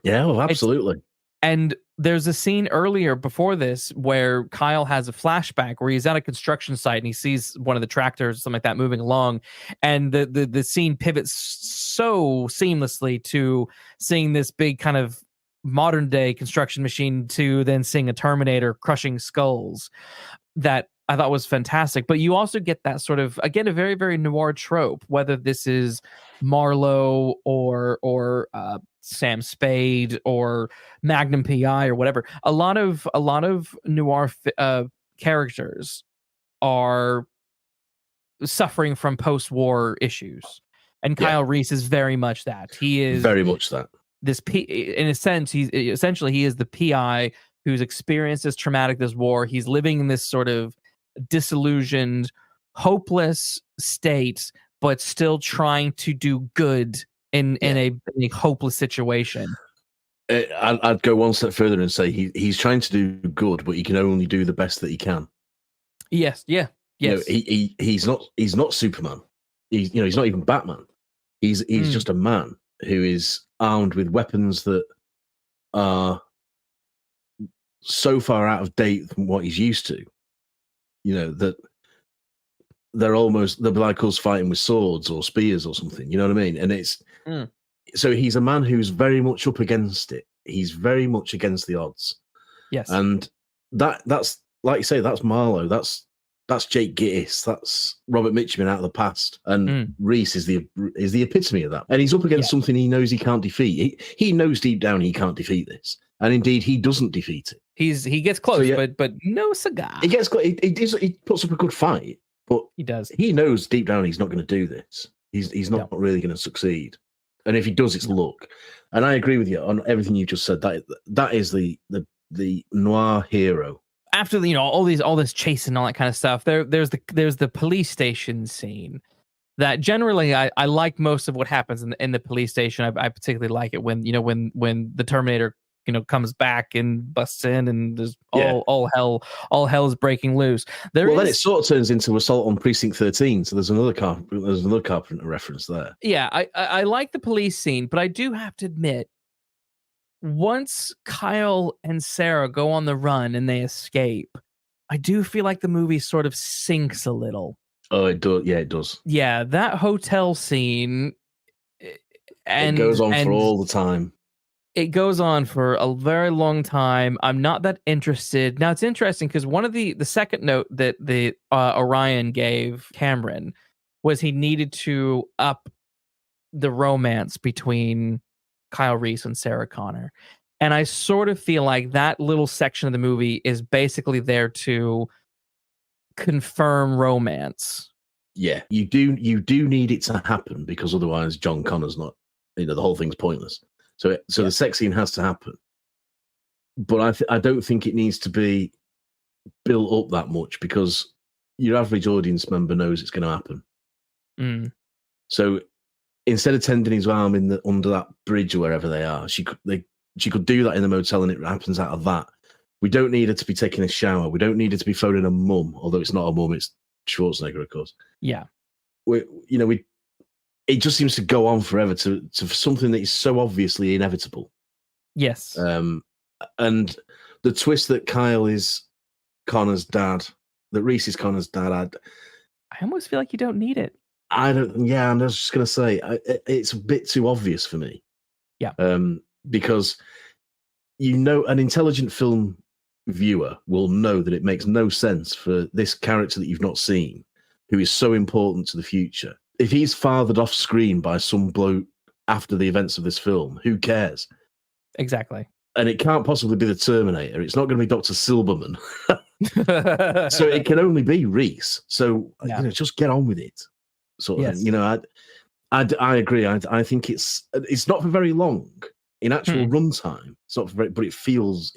Yeah, well, absolutely. And there's a scene earlier before this where Kyle has a flashback where he's at a construction site and he sees one of the tractors or something like that moving along, and the scene pivots so seamlessly to seeing this big kind of modern day construction machine to then seeing a Terminator crushing skulls, that I thought was fantastic. But you also get that sort of, again, a very, very noir trope, whether this is Marlowe or Sam Spade or Magnum PI or whatever. A lot of noir characters are suffering from post-war issues, and Kyle Reese is very much that. He is very much that. In a sense, he is the PI who's experienced this traumatic, this war. He's living in this sort of disillusioned, hopeless state, but still trying to do good in a hopeless situation. I'd go one step further and say he's trying to do good, but he can only do the best that he can. Yes, yeah, yes. He's not Superman. He's not even Batman. He's just a man who is armed with weapons that are so far out of date from what he's used to. That they're like us fighting with swords or spears or something. You know what I mean? And it's so he's a man who's very much up against it. He's very much against the odds. Yes, and that's like you say, that's Marlowe. That's Jake Gittis. That's Robert Mitchum out of the past. And Reese is the epitome of that. And he's up against something he knows he can't defeat. He knows deep down he can't defeat this. And indeed, he doesn't defeat it. He gets close, but no cigar. He gets close. He puts up a good fight, but he does. He knows deep down he's not going to do this. He's not really going to succeed. And if he does, it's luck. And I agree with you on everything you just said. That is the noir hero. After all this chase and all that kind of stuff, there's the police station scene that generally I like most of what happens in the police station. I particularly like it when the Terminator comes back and busts in and there's all hell is breaking loose. Then it sort of turns into Assault on Precinct 13. So there's another Carpenter reference there. Yeah, I like the police scene, but I do have to admit, once Kyle and Sarah go on the run and they escape, I do feel like the movie sort of sinks a little. Oh, it does. Yeah, it does. Yeah, that hotel scene, and it goes on for all the time. It goes on for a very long time. I'm not that interested. Now, it's interesting because one of the second note that the Orion gave Cameron was he needed to up the romance between Kyle Reese and Sarah Connor. And I sort of feel like that little section of the movie is basically there to confirm romance. Yeah, you do need it to happen, because otherwise John Connor's not, the whole thing's pointless. So the sex scene has to happen. But I don't think it needs to be built up that much, because your average audience member knows it's going to happen. So instead of tending his arm under that bridge or wherever they are, she could do that in the motel, and it happens out of that. We don't need her to be taking a shower. We don't need her to be phoning a mum, although it's not a mum, it's Schwarzenegger, of course. Yeah. It just seems to go on forever to something that is so obviously inevitable. Yes. And the twist that Kyle is Connor's dad, that Reese is Connor's dad, I almost feel like you don't need it. I don't. Yeah, I'm just going to say it's a bit too obvious for me. Yeah. Because an intelligent film viewer will know that it makes no sense for this character that you've not seen, who is so important to the future, if he's fathered off screen by some bloke after the events of this film, who cares? Exactly. And it can't possibly be the Terminator. It's not going to be Dr. Silberman. So it can only be Reese. So just get on with it. Sort of thing. I agree. I think it's not for very long in actual runtime. It's not for very, but it feels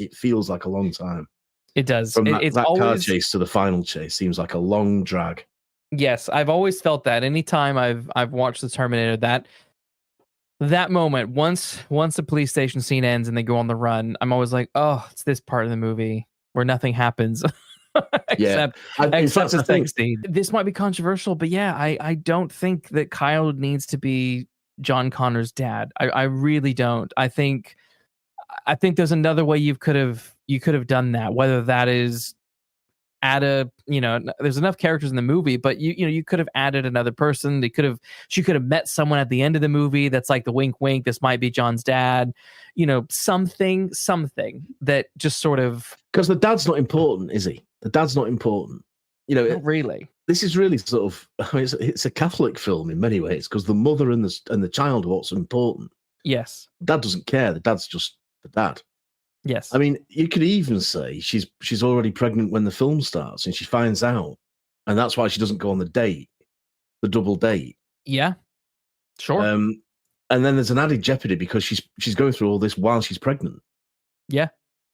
like a long time. It does. From that car chase to the final chase seems like a long drag. Yes, I've always felt that. Anytime I've watched the Terminator, that moment, once the police station scene ends and they go on the run, I'm always like, oh, it's this part of the movie where nothing happens. except the sex scene. This might be controversial, but I don't think that Kyle needs to be John Connor's dad. I really don't. I think there's another way you could have done that, whether that is add there's enough characters in the movie, but you could have added another person. She could have met someone at the end of the movie that's like the wink wink, this might be John's dad, something that just sort of, because the dad's not important, is he? The dad's not important. not really. This is really sort of, it's a Catholic film in many ways, because the mother and the child are what's important. Yes. Dad doesn't care. The dad's just the dad. Yes. I mean, you could even say she's already pregnant when the film starts, and she finds out, and that's why she doesn't go on the double date. Yeah. Sure. And then there's an added jeopardy because she's going through all this while she's pregnant. Yeah.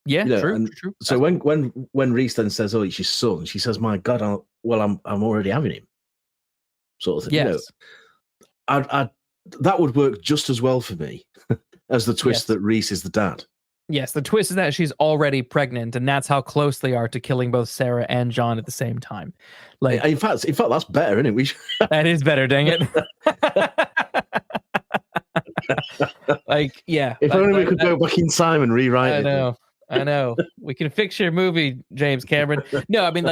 Yeah. True. So when Reese then says, "Oh, it's your son," she says, "My God, I'm already having him," sort of thing. Yes. That would work just as well for me as the twist that Reese is the dad. Yes, the twist is that she's already pregnant, and that's how close they are to killing both Sarah and John at the same time. Like, in fact, that's better, isn't it? That is better, dang it. If only we could go back in time and rewrite it. I know. We can fix your movie, James Cameron. No, I mean,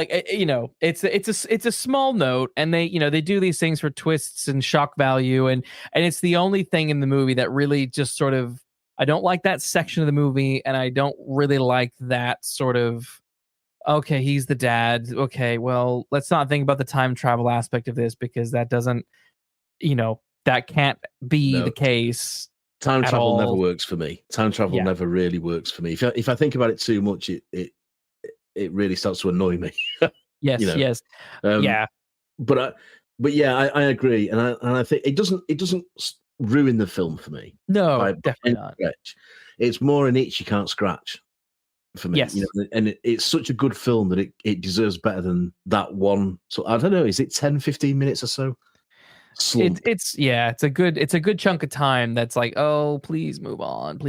it's a small note, and they do these things for twists and shock value, and it's the only thing in the movie that really just sort of, I don't like that section of the movie, and I don't really like that sort of, okay, he's the dad. Okay, well, let's not think about the time travel aspect of this, because that doesn't, that can't be the case. Time travel never works for me. Time travel never really works for me. If I think about it too much, it really starts to annoy me. Yes, yes. But I agree, and I think it doesn't ruin the film for me. No, definitely not. It's more an itch you can't scratch for me. Yes. And it's such a good film that it deserves better than that one. So I don't know, is it 10, 15 minutes or so? It's a good chunk of time that's like, oh, please move on.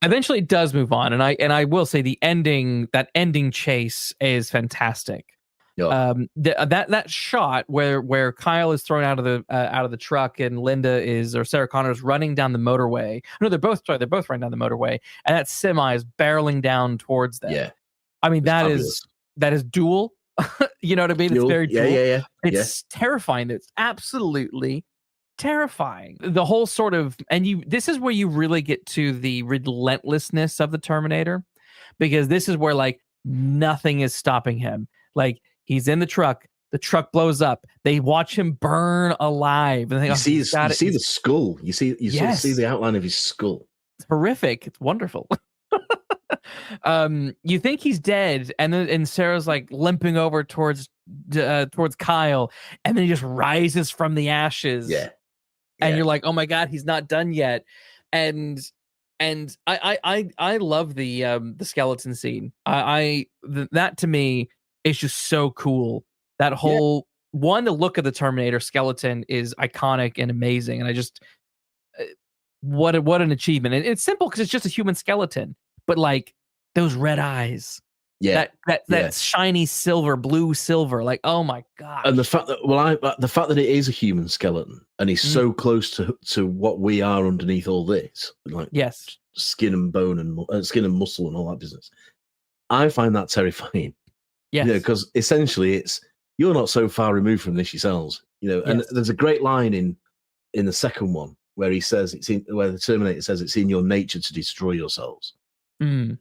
Eventually it does move on, and I will say the ending chase is fantastic. Yeah. That shot where Kyle is thrown out of the truck, and Sarah Connor is running down the motorway. No, they're both running down the motorway, and that semi is barreling down towards them. Yeah. I mean, that is dual. You know what I mean? It's very dual. Yeah. It's terrifying. It's absolutely terrifying. The whole sort of, this is where you really get to the relentlessness of the Terminator, because this is where like nothing is stopping him. Like, he's in the truck blows up, they watch him burn alive, and you see the skull. You sort of see the outline of his skull. It's horrific. It's wonderful. You think he's dead, and Sarah's like limping over towards Kyle, and then he just rises from the ashes. Yeah. And you're like, oh my God, he's not done yet. And I love the skeleton scene. That to me is just so cool. That whole the look of the Terminator skeleton is iconic and amazing, and I just what an achievement. And it's simple because it's just a human skeleton, but like those red eyes, that shiny blue silver, like, oh my God. And the fact that it is a human skeleton and he's so close to what we are underneath all this, like skin and bone and skin and muscle and all that business, I find that terrifying. Yes. Because essentially you're not so far removed from this yourselves, and there's a great line in the second one where he says where the Terminator says it's in your nature to destroy yourselves. And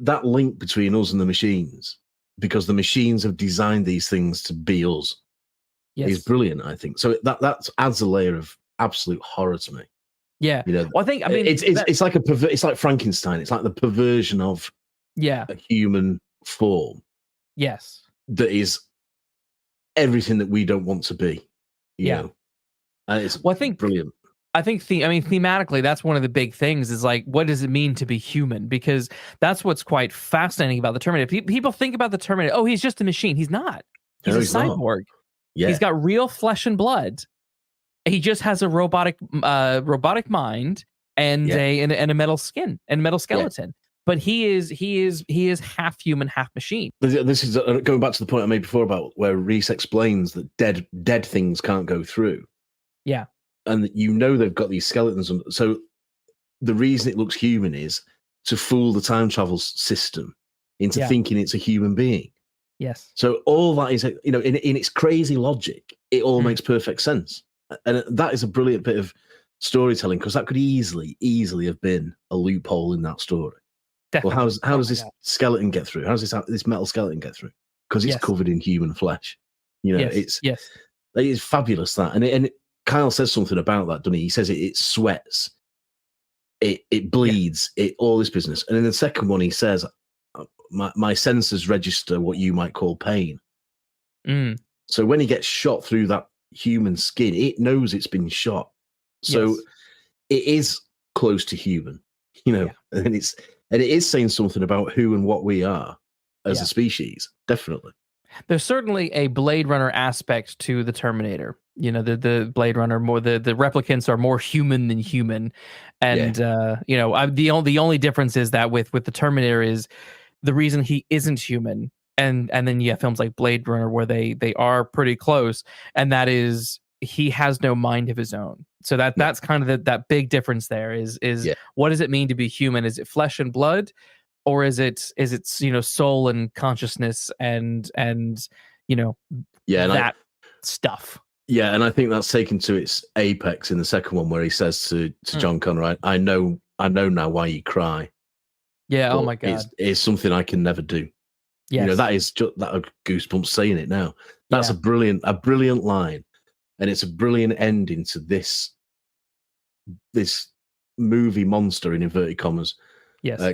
that link between us and the machines, because the machines have designed these things to be us, is brilliant, I think. So that adds a layer of absolute horror to me. Yeah. Well, it's like it's like Frankenstein. It's like the perversion of a human form. Yes. That is everything that we don't want to be. You know? And it's brilliant. I think thematically, that's one of the big things is like, what does it mean to be human? Because that's what's quite fascinating about the Terminator. People think about the Terminator, oh, he's just a machine. He's not. He's a cyborg. Yeah. He's got real flesh and blood. He just has a robotic mind and a metal skin and metal skeleton. Yeah. But he is half human, half machine. This is going back to the point I made before about where Reese explains that dead things can't go through. Yeah. And they've got these skeletons. So the reason it looks human is to fool the time travel system. into thinking it's a human being. Yes. So all that is, you know, in its crazy logic, it all makes perfect sense. And that is a brilliant bit of storytelling, because that could easily have been a loophole in that story. Definitely. Well, how does this skeleton get through? How does this metal skeleton get through? Because it's covered in human flesh. You know, it's fabulous, that. And Kyle says something about that, doesn't he? He says it sweats, it bleeds, all this business. And in the second one, he says, my senses register what you might call pain. So when he gets shot through that human skin, it knows it's been shot. So it is close to human, you know, and it is saying something about who and what we are as a species. Definitely. There's certainly a Blade Runner aspect to the Terminator. You know, the Blade Runner, more the replicants are more human than human. And you know, the only difference is that with the Terminator is the reason he isn't human. And then you have films like Blade Runner where they are pretty close, and that is he has no mind of his own. So that's kind of that big difference there is what does it mean to be human? Is it flesh and blood, or is it you know, soul and consciousness and you know that stuff? Yeah, and I think that's taken to its apex in the second one, where he says to John Connor, I know now why you cry. Yeah, oh my God. It's something I can never do. Yes. You know, that is just that goosebumps saying it now. That's a brilliant line. And it's a brilliant ending to this movie monster, in inverted commas,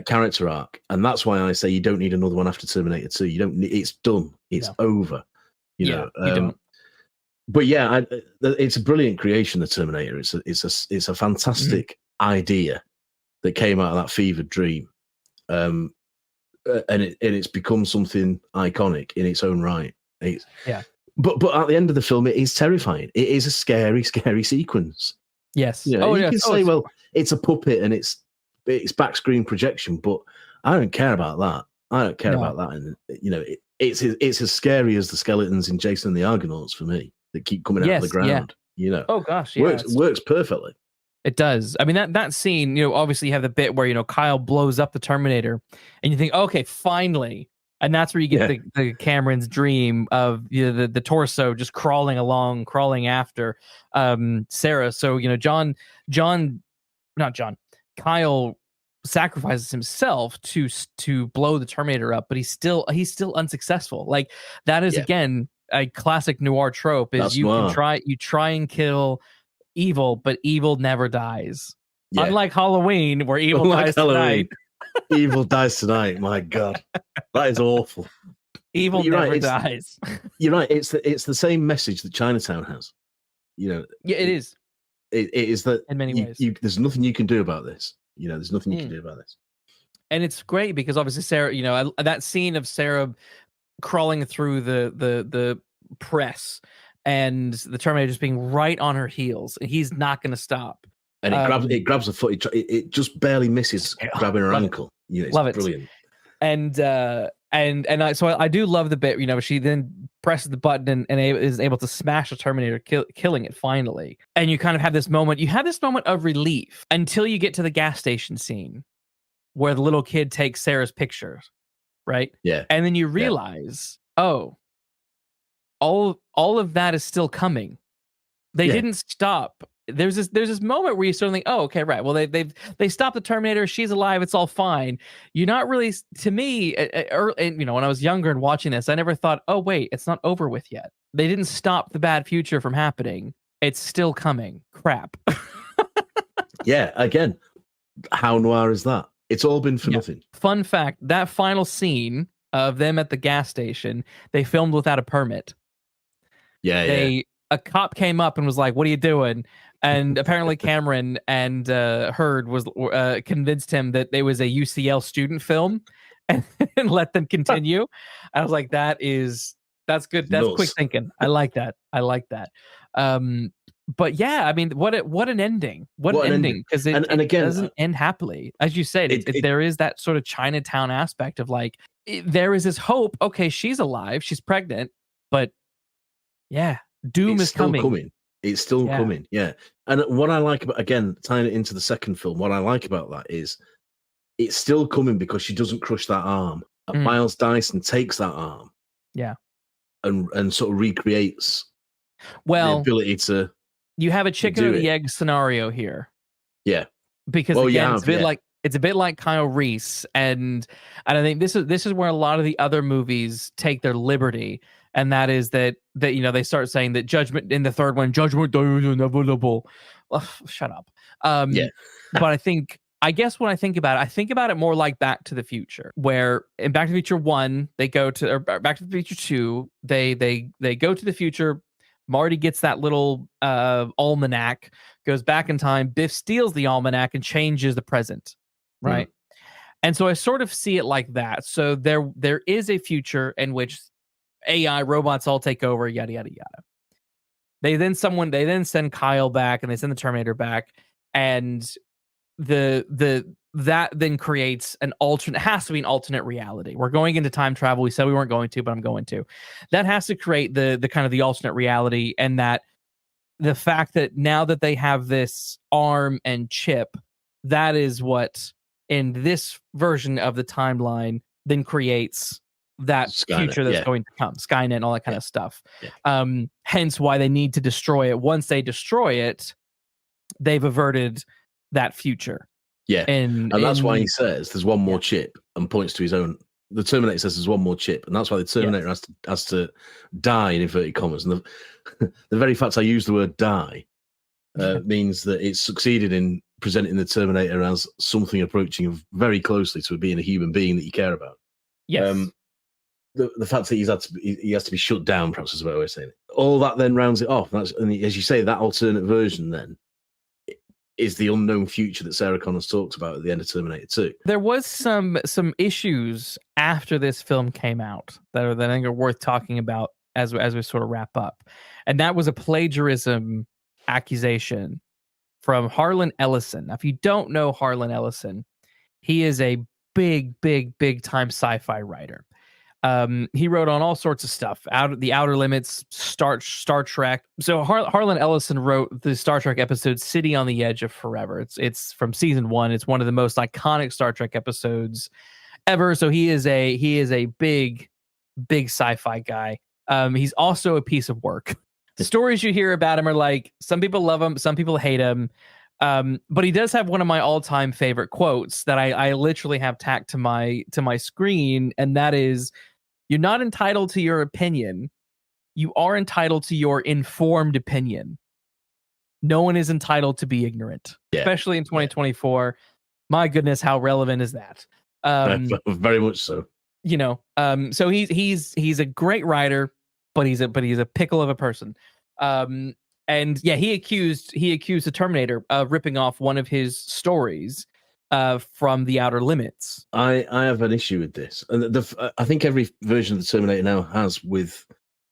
character arc. And that's why I say you don't need another one after Terminator 2. You don't need, it's done. It's over. You know. You don't. But it's a brilliant creation, the Terminator. It's a fantastic idea that came out of that fevered dream. And it's become something iconic in its own right. But at the end of the film, it is terrifying. It is a scary, scary sequence. Yes. You know, you can say, well, it's a puppet and it's back screen projection, but I don't care about that. I don't care about that. And you know, it's as scary as the skeletons in Jason and the Argonauts for me that keep coming out of the ground. You know, oh gosh, works perfectly. It does. I mean, that scene, you know, obviously you have the bit where, you know, Kyle blows up the Terminator and you think, okay, finally. And that's where you get the Cameron's dream of, you know, the torso just crawling after Sarah. So, you know, Kyle sacrifices himself to blow the Terminator up, but he's still unsuccessful. Like, that is again a classic noir trope, is that's you try and kill evil, but evil never dies. Unlike Halloween, where evil dies tonight. Evil dies tonight. My God, that is awful. Evil never dies. You're right. It's the same message that Chinatown has. You know. Yeah, it is. It is that in many ways. There's nothing you can do about this. You know, there's nothing you can do about this. And it's great because obviously Sarah, you know, that scene of Sarah crawling through the press and the Terminator just being right on her heels, and he's not going to stop. And it grabs the foot. It just barely misses grabbing her ankle. You know, it's brilliant. So I do love the bit. You know, she then presses the button and is able to smash the Terminator, killing it finally. And you kind of have this moment. You have this moment of relief until you get to the gas station scene, where the little kid takes Sarah's pictures, right? Yeah. And then you realize, all of that is still coming. They didn't stop. There's this moment where you sort of think, oh, okay, right. Well, they stopped the Terminator. She's alive. It's all fine. You're not really, to me, you know, when I was younger and watching this, I never thought, oh, wait, it's not over with yet. They didn't stop the bad future from happening. It's still coming. Crap. Yeah. Again, how noir is that? It's all been for nothing. Fun fact, that final scene of them at the gas station, they filmed without a permit. A cop came up and was like, "What are you doing?" And apparently Cameron and Hurd was convinced him that it was a UCL student film and let them continue. I was like, that's good. That's quick thinking. I like that. But yeah, I mean, what an ending. What an ending. Because it again, doesn't end happily. As you said, there is that sort of Chinatown aspect of like, there is this hope. Okay, she's alive. She's pregnant. But yeah, doom is coming. It's still coming. Yeah. And what I like about, again, tying it into the second film, what I like about that is it's still coming because she doesn't crush that arm. Miles Dyson takes that arm, and sort of recreates the ability to. You have a chicken or the egg scenario here. Yeah, because again, it's a bit like Kyle Reese, and I think this is where a lot of the other movies take their liberty, and that is that they start saying that judgment in the third one, judgment is inevitable. Ugh, shut up. But I guess when I think about it more like Back to the Future, where in Back to the Future 1, they go to, or Back to the Future 2, they go to the future. Marty gets that little almanac, goes back in time. Biff steals the almanac and changes the present, right? And so I sort of see it like that. So there is a future in which AI robots all take over, yada yada yada. They then send Kyle back, and they send the Terminator back, and that then creates an alternate, has to be an alternate reality. We're going into time travel. We said we weren't going to, but I'm going to. That has to create the kind of the alternate reality, and that the fact that now that they have this arm and chip, that is what in this version of the timeline then creates that Skynet, future that's going to come, Skynet and all that kind of stuff. Hence why they need to destroy it. Once they destroy it, they've averted that future. And that's why he says there's one more chip, and points to his own. The Terminator says there's one more chip, and that's why the Terminator has to die in inverted commas. And the very fact I use the word die means that it's succeeded in presenting the Terminator as something approaching very closely to being a human being that you care about. The fact that he has to be shut down, perhaps is a better way of saying it. All that then rounds it off. And as you say, that alternate version then is the unknown future that Sarah Connors talks about at the end of Terminator 2. There was some issues after this film came out that I think are worth talking about as we sort of wrap up. And that was a plagiarism accusation from Harlan Ellison. Now, if you don't know Harlan Ellison, he is a big time sci-fi writer. He wrote on all sorts of stuff, The Outer Limits, Star Trek. So Harlan Ellison wrote the Star Trek episode City on the Edge of Forever. It's from season 1. It's one of the most iconic Star Trek episodes ever. So he is a big sci-fi guy. He's also a piece of work. The stories you hear about him are like, some people love him, some people hate him. But he does have one of my all-time favorite quotes that I literally have tacked to my screen, and that is, "You're not entitled to your opinion. You are entitled to your informed opinion. No one is entitled to be ignorant," especially in 2024. My goodness, how relevant is that? Very much so. So he's a great writer, but he's a pickle of a person. And he accused the Terminator of ripping off one of his stories from The Outer Limits. I have an issue with this, and I think every version of the Terminator now has, with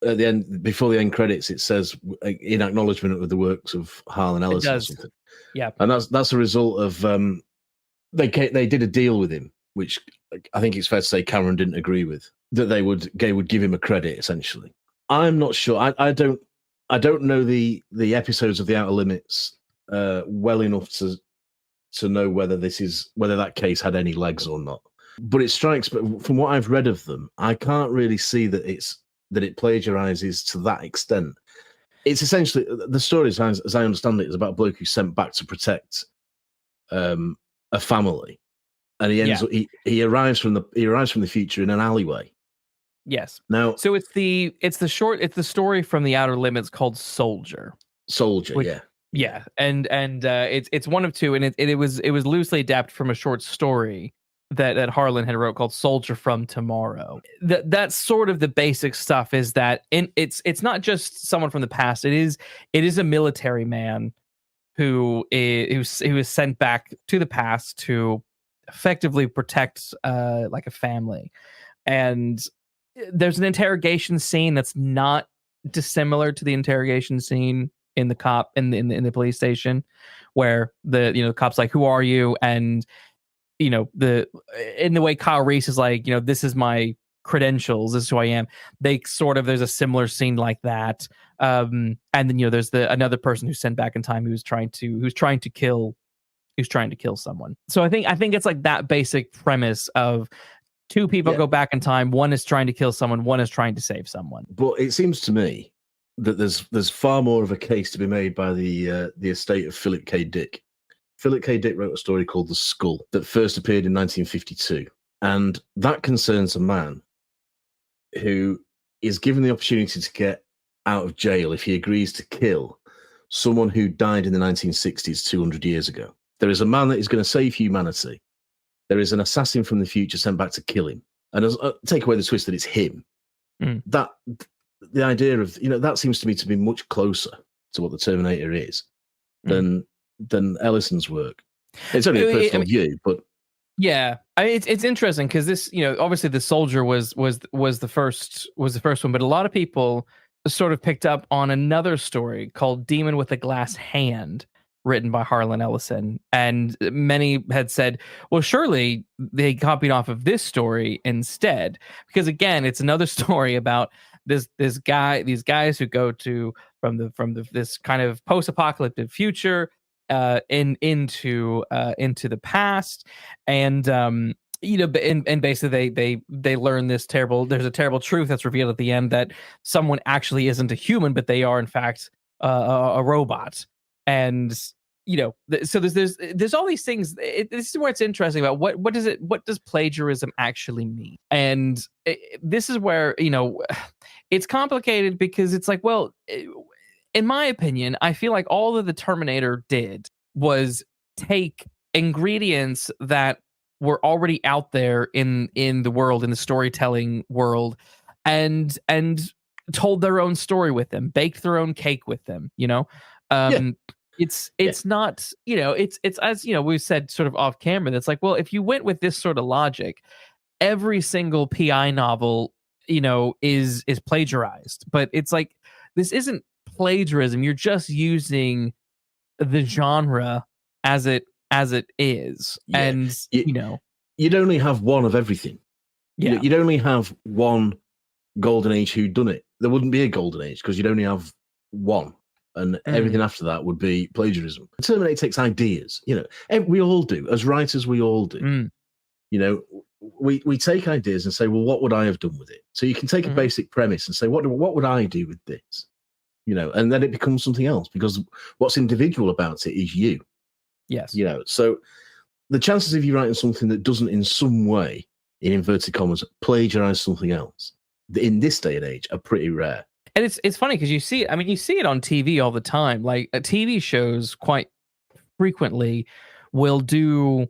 at the end, before the end credits, it says in acknowledgement of the works of Harlan Ellison or something. And that's a result of they did a deal with him, which I think it's fair to say Cameron didn't agree with, that Gale would give him a credit essentially. I'm not sure. I don't know the episodes of The Outer Limits well enough to know whether that case had any legs or not. But it strikes, but from what I've read of them, I can't really see that it plagiarizes to that extent. It's essentially, the story, as I understand it, is about a bloke who's sent back to protect a family, and he arrives from the future in an alleyway. Yes. Now, so it's the story from The Outer Limits called Soldier. Yeah, and it's one of two, and it was loosely adapted from a short story that Harlan had wrote called Soldier from Tomorrow. That's sort of the basic stuff. Is that it's not just someone from the past. It is a military man who is sent back to the past to effectively protect like a family. And there's an interrogation scene that's not dissimilar to the interrogation scene in the cop in the police station, where the cop's like, "Who are you?" And in the way Kyle Reese is like, "This is my credentials. This is who I am." There's a similar scene like that. And then there's another person who's sent back in time who's trying to kill someone. So I think it's like that basic premise of Two people go back in time. One is trying to kill someone. One is trying to save someone. But it seems to me that there's far more of a case to be made by the estate of Philip K. Dick. Philip K. Dick wrote a story called The Skull that first appeared in 1952. And that concerns a man who is given the opportunity to get out of jail if he agrees to kill someone who died in the 1960s, 200 years ago. There is a man that is going to save humanity. There is an assassin from the future sent back to kill him. And take away the twist that it's him. That the idea of, that seems to me to be much closer to what the Terminator is than Ellison's work. It's only a personal view, but yeah, it's interesting because this, obviously the soldier was the first one, but a lot of people sort of picked up on another story called Demon with a Glass Hand, written by Harlan Ellison, and many had said, well, surely they copied off of this story instead, because again, it's another story about these guys who go to from this kind of post-apocalyptic future into the past, and and basically they learn there's a terrible truth that's revealed at the end, that someone actually isn't a human, but they are in fact a robot. And so there's all these things. This is where it's interesting about what does plagiarism actually mean, and this is where it's complicated, because it's like, well, in my opinion, I feel like all that the Terminator did was take ingredients that were already out there in the world, in the storytelling world, and told their own story with them, baked their own cake with them. It's not, it's as we've said sort of off camera, that's like, well, if you went with this sort of logic, every single PI novel is plagiarized. But it's like, this isn't plagiarism. You're just using the genre as it is. Yeah. And you'd only have one of everything. Yeah, you'd only have one golden age who done it. There wouldn't be a golden age because you'd only have one, and everything after that would be plagiarism. Terminator takes ideas. We all do, as writers. We all do. We take ideas and say, well, what would I have done with it? So you can take a basic premise and say, what would I do with this? And then it becomes something else, because what's individual about it is you. Yes. So the chances of you writing something that doesn't in some way, in inverted commas, plagiarize something else in this day and age are pretty rare. And it's funny because you see it on TV all the time. Like TV shows quite frequently will do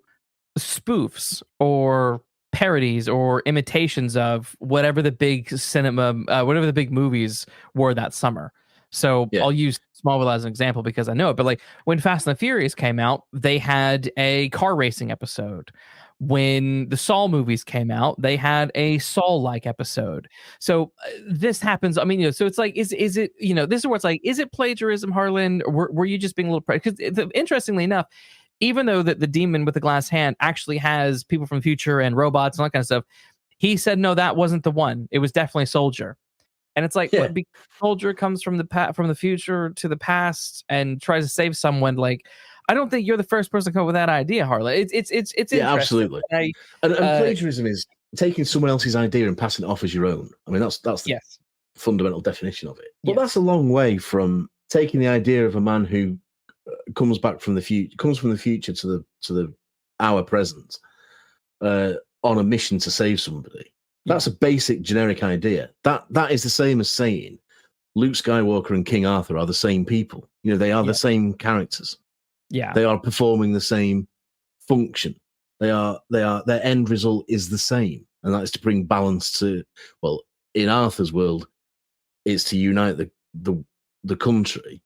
spoofs or parodies or imitations of whatever the big whatever the big movies were that summer. So I'll use Smallville as an example because I know it. But like when Fast and the Furious came out, they had a car racing episode. When the Saw movies came out, they had a Saw-like episode. So this happens. I mean, so it's like, is it, this is where it's like, is it plagiarism, Harlan? Or were you just being a little, because interestingly enough, even though that the Demon with the Glass Hand actually has people from the future and robots and all that kind of stuff, he said, no, that wasn't the one. It was definitely Soldier. And it's like, what, because Soldier comes from the future to the past and tries to save someone. Like, I don't think you're the first person to come up with that idea, Harlan. It's interesting. Absolutely. And plagiarism is taking someone else's idea and passing it off as your own. I mean, that's the fundamental definition of it. But that's a long way from taking the idea of a man who comes from the future to our present on a mission to save somebody. That's a basic generic idea. That is the same as saying Luke Skywalker and King Arthur are the same people. They are the same characters. Yeah, they are performing the same function. Their end result is the same, and that is to bring balance to. Well, in Arthur's world, it's to unite the country.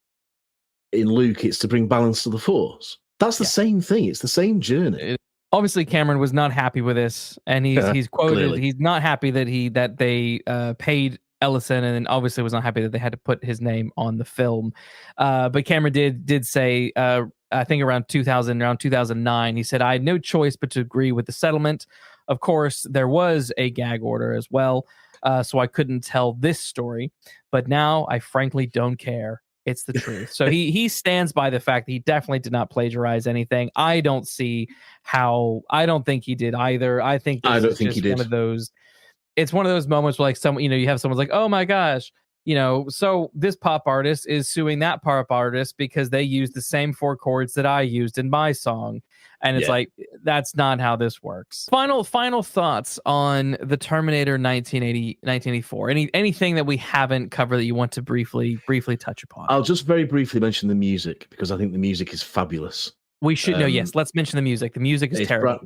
In Luke, it's to bring balance to the Force. That's the same thing. It's the same journey. Obviously, Cameron was not happy with this, and he's quoted. Clearly. He's not happy that they paid Ellison, and then obviously was not happy that they had to put his name on the film. But Cameron did say, I think around 2009, he said, I had no choice but to agree with the settlement. Of course, there was a gag order as well, so I couldn't tell this story. But now I frankly don't care. It's the truth. So he stands by the fact that he definitely did not plagiarize anything. I don't see how. I don't think he did either. I think this is just one of those. It's one of those moments where, like, you have someone's like, oh my gosh, so this pop artist is suing that pop artist because they used the same 4 chords that I used in my song. And it's like, that's not how this works. Final thoughts on the Terminator 1984. Anything that we haven't covered that you want to briefly touch upon? I'll just very briefly mention the music, because I think the music is fabulous. We should know. Yes, let's mention the music. The music is terrible.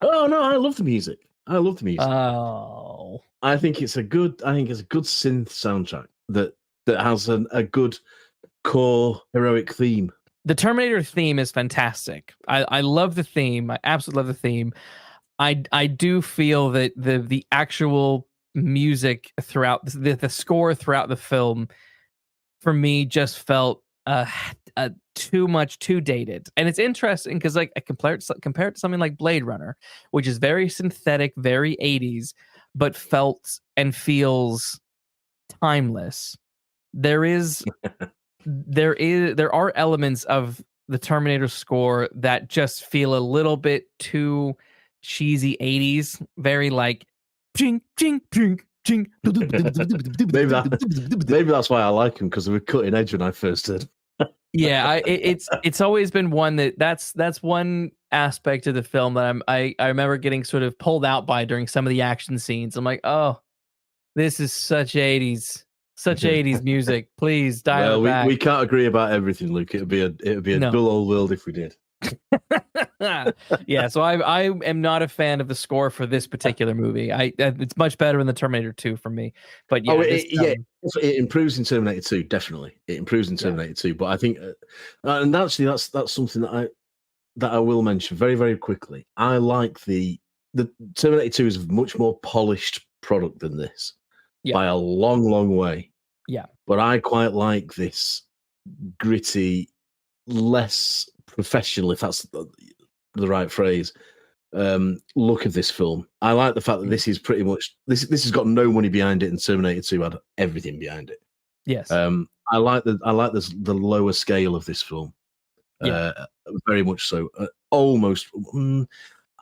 Oh no, I love the music. Oh, I think it's a good synth soundtrack that has a good core heroic theme. The Terminator theme is fantastic. I love the theme. I absolutely love the theme. I do feel that the actual music throughout the score throughout the film, for me, just felt too dated. And it's interesting because, like, I compare it to something like Blade Runner, which is very synthetic, very 80s, but felt and feels timeless. There are elements of the Terminator score that just feel a little bit too cheesy 80s, very like ching ching ching ching. Maybe that's why I like him, because they were cutting edge when I first heard. Yeah, it's always been one that's one aspect of the film that I remember getting sort of pulled out by during some of the action scenes. I'm like, oh, this is such 80s music. Please dial it back. We can't agree about everything, Luke. It'd be a dull old world if we did. Yeah, so I am not a fan of the score for this particular movie. It's much better in the Terminator 2 for me. But yeah, it improves in Terminator 2. Definitely, it improves in Terminator 2. But I think, and actually, that's something that I will mention very, very quickly. I like the Terminator 2 is a much more polished product than this by a long, long way. Yeah, but I quite like this gritty, less professional, if that's the right phrase, look of this film. I like the fact that this is pretty much this has got no money behind it, and Terminator 2 had everything behind it. Yes. I like the lower scale of this film. Very much so. Almost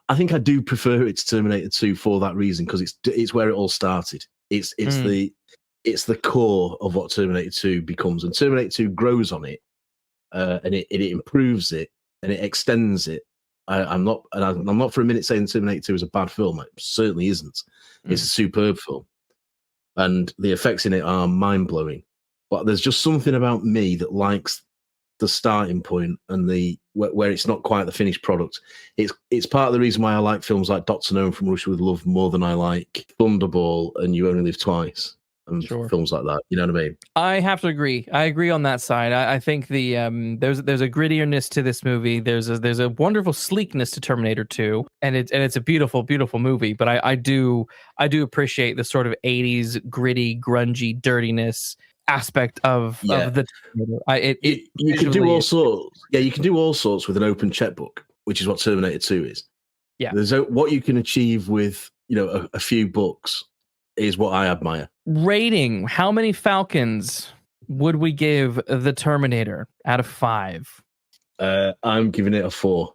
I think I do prefer it to Terminator 2 for that reason, because it's where it all started. It's the core of what Terminator 2 becomes, and Terminator 2 grows on it, and it improves it, and it extends it. I'm not for a minute saying Terminator 2 is a bad film. It certainly isn't. It's a superb film, and the effects in it are mind blowing. But there's just something about me that likes the starting point and where it's not quite the finished product. It's part of the reason why I like films like Dr. No and From Russia with Love more than I like Thunderball and You Only Live Twice. And films like that, you know what I mean? I have to agree. I agree on that side. I think there's a grittierness to this movie. There's a wonderful sleekness to Terminator 2, and it's a beautiful, beautiful movie. But I do appreciate the sort of 80s gritty, grungy dirtiness asport of the Terminator. You can do all sorts. Yeah, you can do all sorts with an open checkbook, which is what Terminator 2 is. Yeah, there's what you can achieve with a few books is what I admire. Rating: how many Falcons would we give the Terminator out of 5? I'm giving it a 4.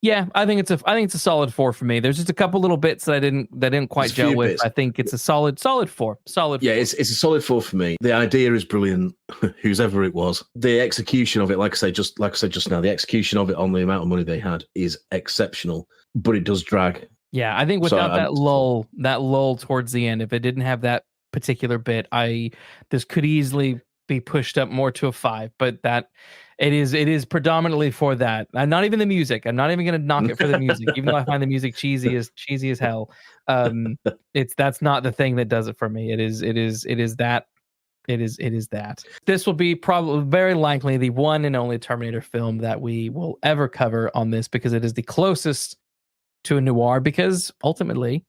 Yeah, I think it's a solid 4 for me. There's just a couple little bits that I didn't quite gel with. Bits. I think it's a solid 4. Yeah, it's a solid 4 for me. The idea is brilliant. Whoever it was, the execution of it, like I said just now, the execution of it on the amount of money they had is exceptional. But it does drag. Yeah, I think without that lull towards the end, if it didn't have that particular bit, this could easily be pushed up more to a 5. But that it is predominantly for that. And not even the music. I'm not even going to knock it for the music, even though I find the music cheesy as hell. That's not the thing that does it for me. It is that. This will be probably very likely the one and only Terminator film that we will ever cover on this, because it is the closest to a noir, because ultimately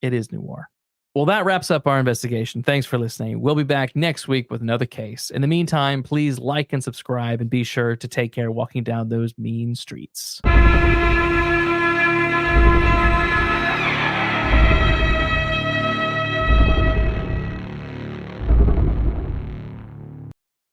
it is noir. Well, that wraps up our investigation. Thanks for listening. We'll be back next week with another case. In the meantime, please like and subscribe, and be sure to take care walking down those mean streets.